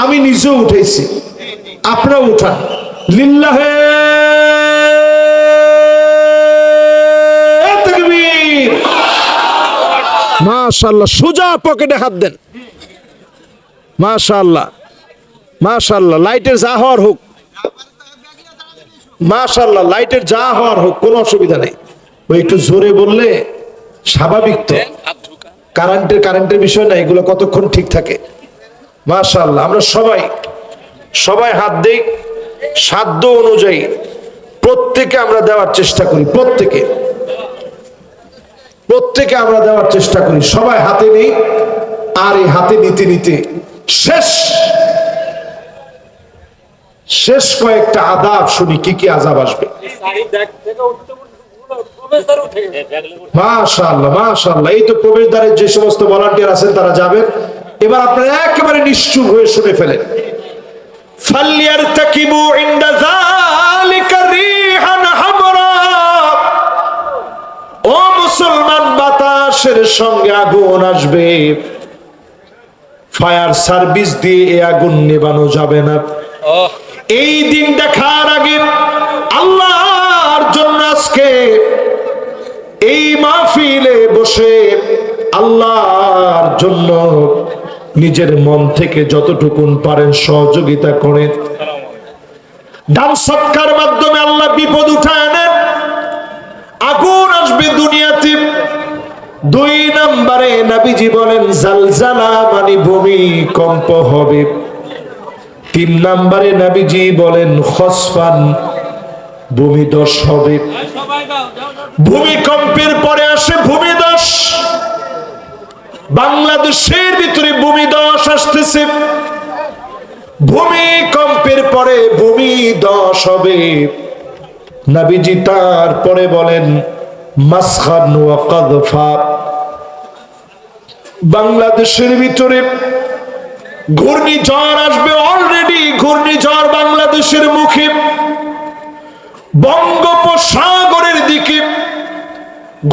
A: আমি নিজেও উঠাইছি, আপনারাও উঠান। লিল্লাহে তাকবীর। মাশাআল্লাহ, সোজা পকেটে হাত দেন। মাশাআল্লাহ, মাশাআল্লাহ, লাইটের যা হওয়ার হোক। মাশাআল্লাহ, লাইটের যা হওয়ার হোক, কোনো অসুবিধা নেই। ওই একটু জোরে বললে স্বাভাবিক তো, কারেন্টের বিষয় না, এগুলো কতক্ষণ ঠিক থাকে। মাশাআল্লাহ, আমরা সবাই হাত দেই সাধ্য অনুযায়ী। প্রত্যেকে আমরা দেওয়ার চেষ্টা করি, প্রত্যেকে আমরা দেওয়ার চেষ্টা করি। সবাই হাতে নেই। আর এই হাতে নিতে নিতে শেষ কয়েকটা আযাব শুনি, কি কি আযাব আসবে। মাশাআল্লাহ, মাশাআল্লাহ, এই তো প্রবেশদ্বারের যে সমস্ত ভলান্টিয়ার আছেন তারা যাবেন। এবার আপনারা একেবারে নিশ্চুপ হয়ে শুনে ফেলেন। ফালইয়ারতাকিবু ইনদা যালিকা রিহান হামরা। ও মুসলমান, বাতাসের সঙ্গে আগুন আসবে। ফায়ার সার্ভিস দিয়ে এই আগুন নেভানো যাবে না। এই দিন দেখার আগে আল্লাহর জন্য আজকে এই মাহফিলে বসে আল্লাহর জন্য নিজের মন থেকে যতটুকুন পারেন সহযোগিতা করেন। দান সৎকার মাধ্যমে আল্লাহ বিপদ উঠায় নেন। আগুন আসবে দুনিয়াতে। 2 নম্বরে নবীজি বলেন জালজালা মানে ভূমিকম্প হবে। 3 নম্বরে নবীজি বলেন খসফান, ভূমিধস হবে। ভূমিকম্পের পরে আসে ভূমিধস। বাংলাদেশের ভিতরে ভূমিধস আসতেছে। ভূমিকম্পের পরে ভূমিধস হবে। নবীজি তারপরে বলেন মাসখান ওয়া কাযফা। বাংলাদেশের ভিতরে ঘূর্ণিঝড় আসবে। অলরেডি ঘূর্ণিঝড় বাংলাদেশের মুখে, বঙ্গোপসাগরের দিকে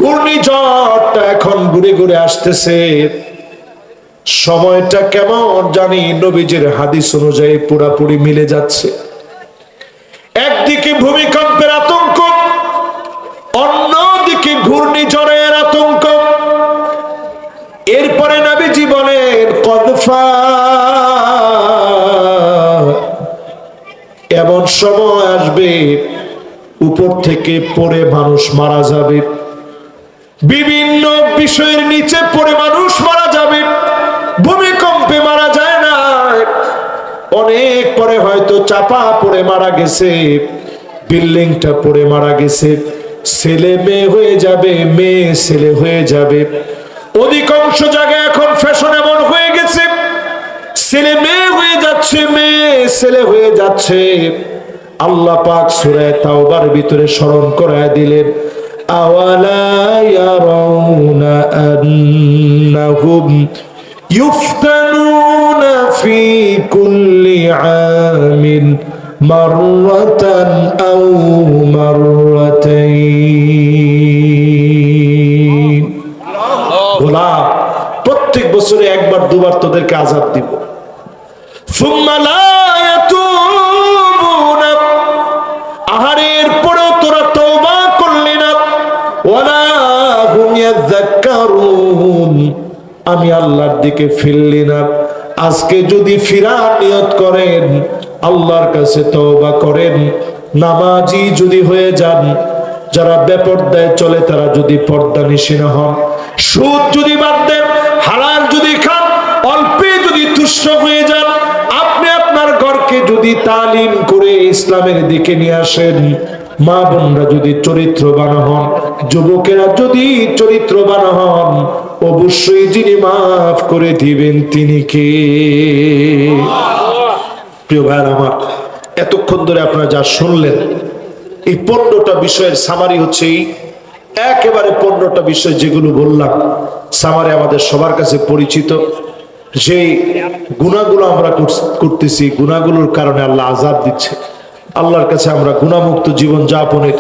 A: ঘূর্ণিঝড়টা এখন ঘুরে ঘুরে আসতেছে। সময়টা কেমন জানি নবীজির হাদিস অনুযায়ী পুরাপুরি মিলে যাচ্ছে। একদিকে ভূমিকম্পের আতঙ্ক, অন্যদিকে ঘূর্ণিঝড়ের আতঙ্ক। এরপরে নবীজি বলেন কদফা, এমন সময় আসবে উপর থেকে পড়ে মানুষ মারা যাবে। বিভিন্ন বিষয়ের নিচে পড়ে মানুষ মারা যাবে। ভূমিকম্পে মারা যায় না, অনেক পরে হয়তো চাপা পড়ে মারা গেছে, বিল্ডিংটা পড়ে মারা গেছে। ছেলে মেয়ে হয়ে যাবে, মেয়ে ছেলে হয়ে যাবে। অধিকাংশ জায়গায় এখন ফ্যাশন এমন হয়ে গেছে, ছেলে মেয়ে হয়ে যাচ্ছে, মেয়ে ছেলে হয়ে যাচ্ছে। আল্লাহ পাক সূরা তাওবার ভিতরে স্মরণ করায় দিলেন আওয়ালা ইয়ারাউনা আন্নাহুম ইফতানুনা ফি কুল্লি আমিন মাররাতান আও মাররাতাইন। গোলাম, প্রত্যেক বছরে একবার দুবার তোদেরকে আযাব দিব। সুম্মা লা ইয়াতুবুনা, আহারের পরেও তোরা তওবা করলি না। ওয়ালা হুম ইয়াযাক্কারুন, আমি আল্লাহর দিকে ফিরলি না। আজকে যদি ফিরার নিয়ত করেন, আল্লাহর কাছে তওবা করেন, নামাজি যদি হয়ে যান, যারা বেপরদায় চলে তারা যদি পর্দানিশী না হন, সুদ যদি বাদ দেন, হালাল যদি খান, অল্পে যদি তুষ্ট হয়ে যান, আপনি আপনার ঘরকে যদি তালিম করে ইসলামের দিকে নিয়ে আসেন, মা বোনরা যদি চরিত্রবান হন, যুবকেরা যদি চরিত্রবান হন, অবশ্যই যিনি মাফ করে দিবেন তিনি কে? প্রিয় ভাইরা আমার, এতক্ষণ ধরে আপনারা যা শুনলেন, এই 15টা বিষয়ের সামারি হচ্ছে এই একেবারে 15টা বিষয় যেগুলো বললাম, সামারি আমাদের সবার কাছে পরিচিত। যে গুনাহগুলো আমরা করতেছি, গুনাহগুলোর কারণে আল্লাহ আযাব দিচ্ছে। আল্লাহর কাছে আমরা গুনাহমুক্ত জীবন যাপনের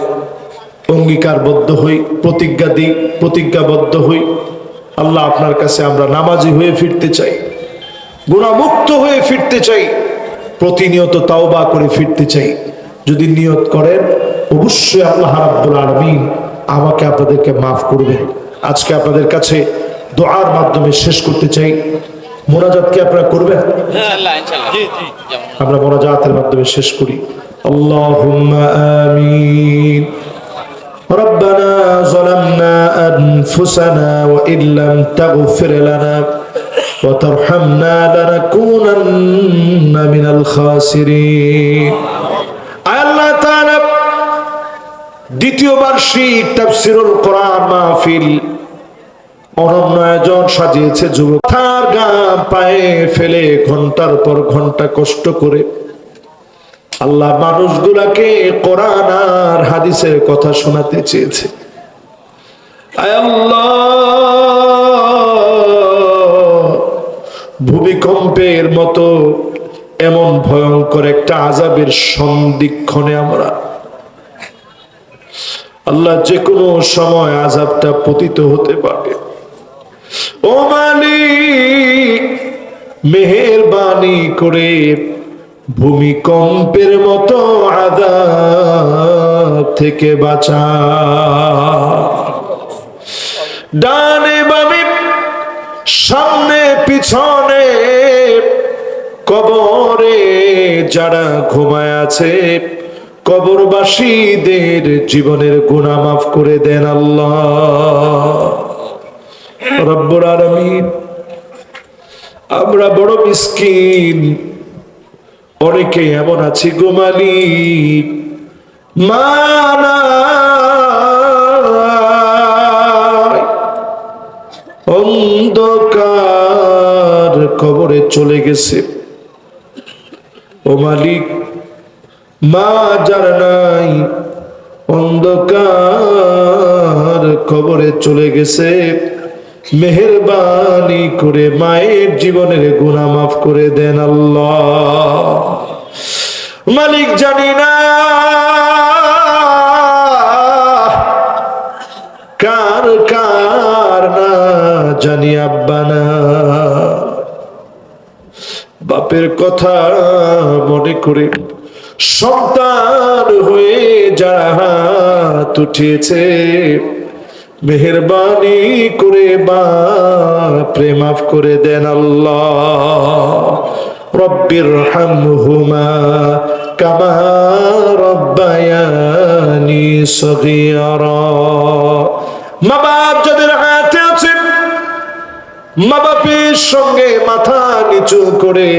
A: অঙ্গীকারবদ্ধ হই, প্রতিজ্ঞা দিই, প্রতিজ্ঞাবদ্ধ হই। আল্লাহ, আপনার কাছে আমরা নামাজি হয়ে ফিরতে চাই, গুনাহমুক্ত হয়ে ফিরতে চাই, প্রতিনিয়ত তাওবা করে ফিরতে চাই। যদি নিয়ত করেন, অবশ্যই আল্লাহ রাব্বুল আলামিন আমাকে আপনাদেরকে মাফ করবেন। আজকে আপনাদের কাছে দোয়ার মাধ্যমে শেষ করতে চাই। মোনাজাত কি আপনারা করবেন? আমরা মোনাজাতের মাধ্যমে শেষ করি। আল্লাহুম্মা আমিন। ربنا ظلمنا أنفسنا وإن لم تغفر لنا وترحمنا لنكونن من الخاسرين। আল্লাহ তাআলা দ্বিতীয় বার্ষিক তাফসীরুল কোরআন মাহফিল অনন্য আয়োজন সাজিয়েছে। যুবক তার গাম পায়ে ফেলে ঘন্টার পর ঘন্টা কষ্ট করে আল্লাহ মানুষগুলাকে কোরআন আর হাদিসের কথা শোনাতে চেয়েছে। আয় আল্লাহ, ভূমিকম্পের মতো এমন ভয়ঙ্কর একটা আযাবের সন্ধিক্ষণে আমরা, আল্লাহ, যে কোনো সময় আযাবটা পতিত হতে পারে। ও মালিক, মেহেরবানি করে ভূমিকম্পের মতো আযাব থেকে বাঁচা। ডানে বামে সামনে পিছনে কবরে যারা ঘুমায় আছে, কবরবাসীদের জীবনের গুনাহ মাফ করে দেন আল্লাহ রব্বুল আলামিন। আমরা বড় মিসকিন, অনেকে এমন আছি গো মালিক, মা নাই, অন্ধকার কবরে চলে গেছে। ও মালিক, মা যার নাই, অন্ধকার কবরে চলে গেছে, মেহেরবানি করে মায়ের জীবনের গুনাহ মাফ করে দেন আল্লাহ। মালিক, জানি না কার কার না জানি আব্বা না, বাপের কথা মনে করে সন্তান হয়ে যারা হাত উঠিয়েছে, মেহেরবানি করে বাপরে মাফ করে দেন আল্লাহ। রব্বির হামহুমা কামা রব্বায়ানি সগীরা। মা বাপ যাদের হাতে আছে, মা বাপের সঙ্গে মাথা নিচু করে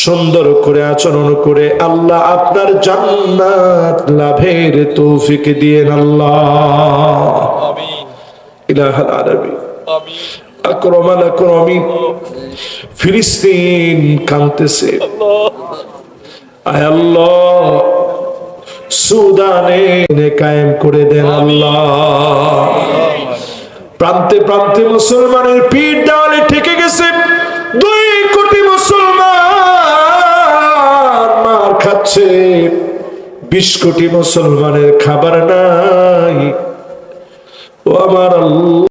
A: সুন্দর করে আচরণ করে আল্লাহ আপনার জান্নাত লাভের তৌফিক দিয়েন আল্লাহ। ইলাহাল আলামিন, আকরামাল আকরামিন। ফিলিস্তিন কাঁদতেছে, আয় আল্লাহ সুদানে কায়েম করে দেন আল্লাহ। প্রান্তে প্রান্তে মুসলমানের পিঠ দেওয়ালে ঠেকে গেছে, 2 কোটি মুসলমান মার খাচ্ছে। 20 কোটি মুসলমানের খাবার নাই। ও আমার আল্লাহ।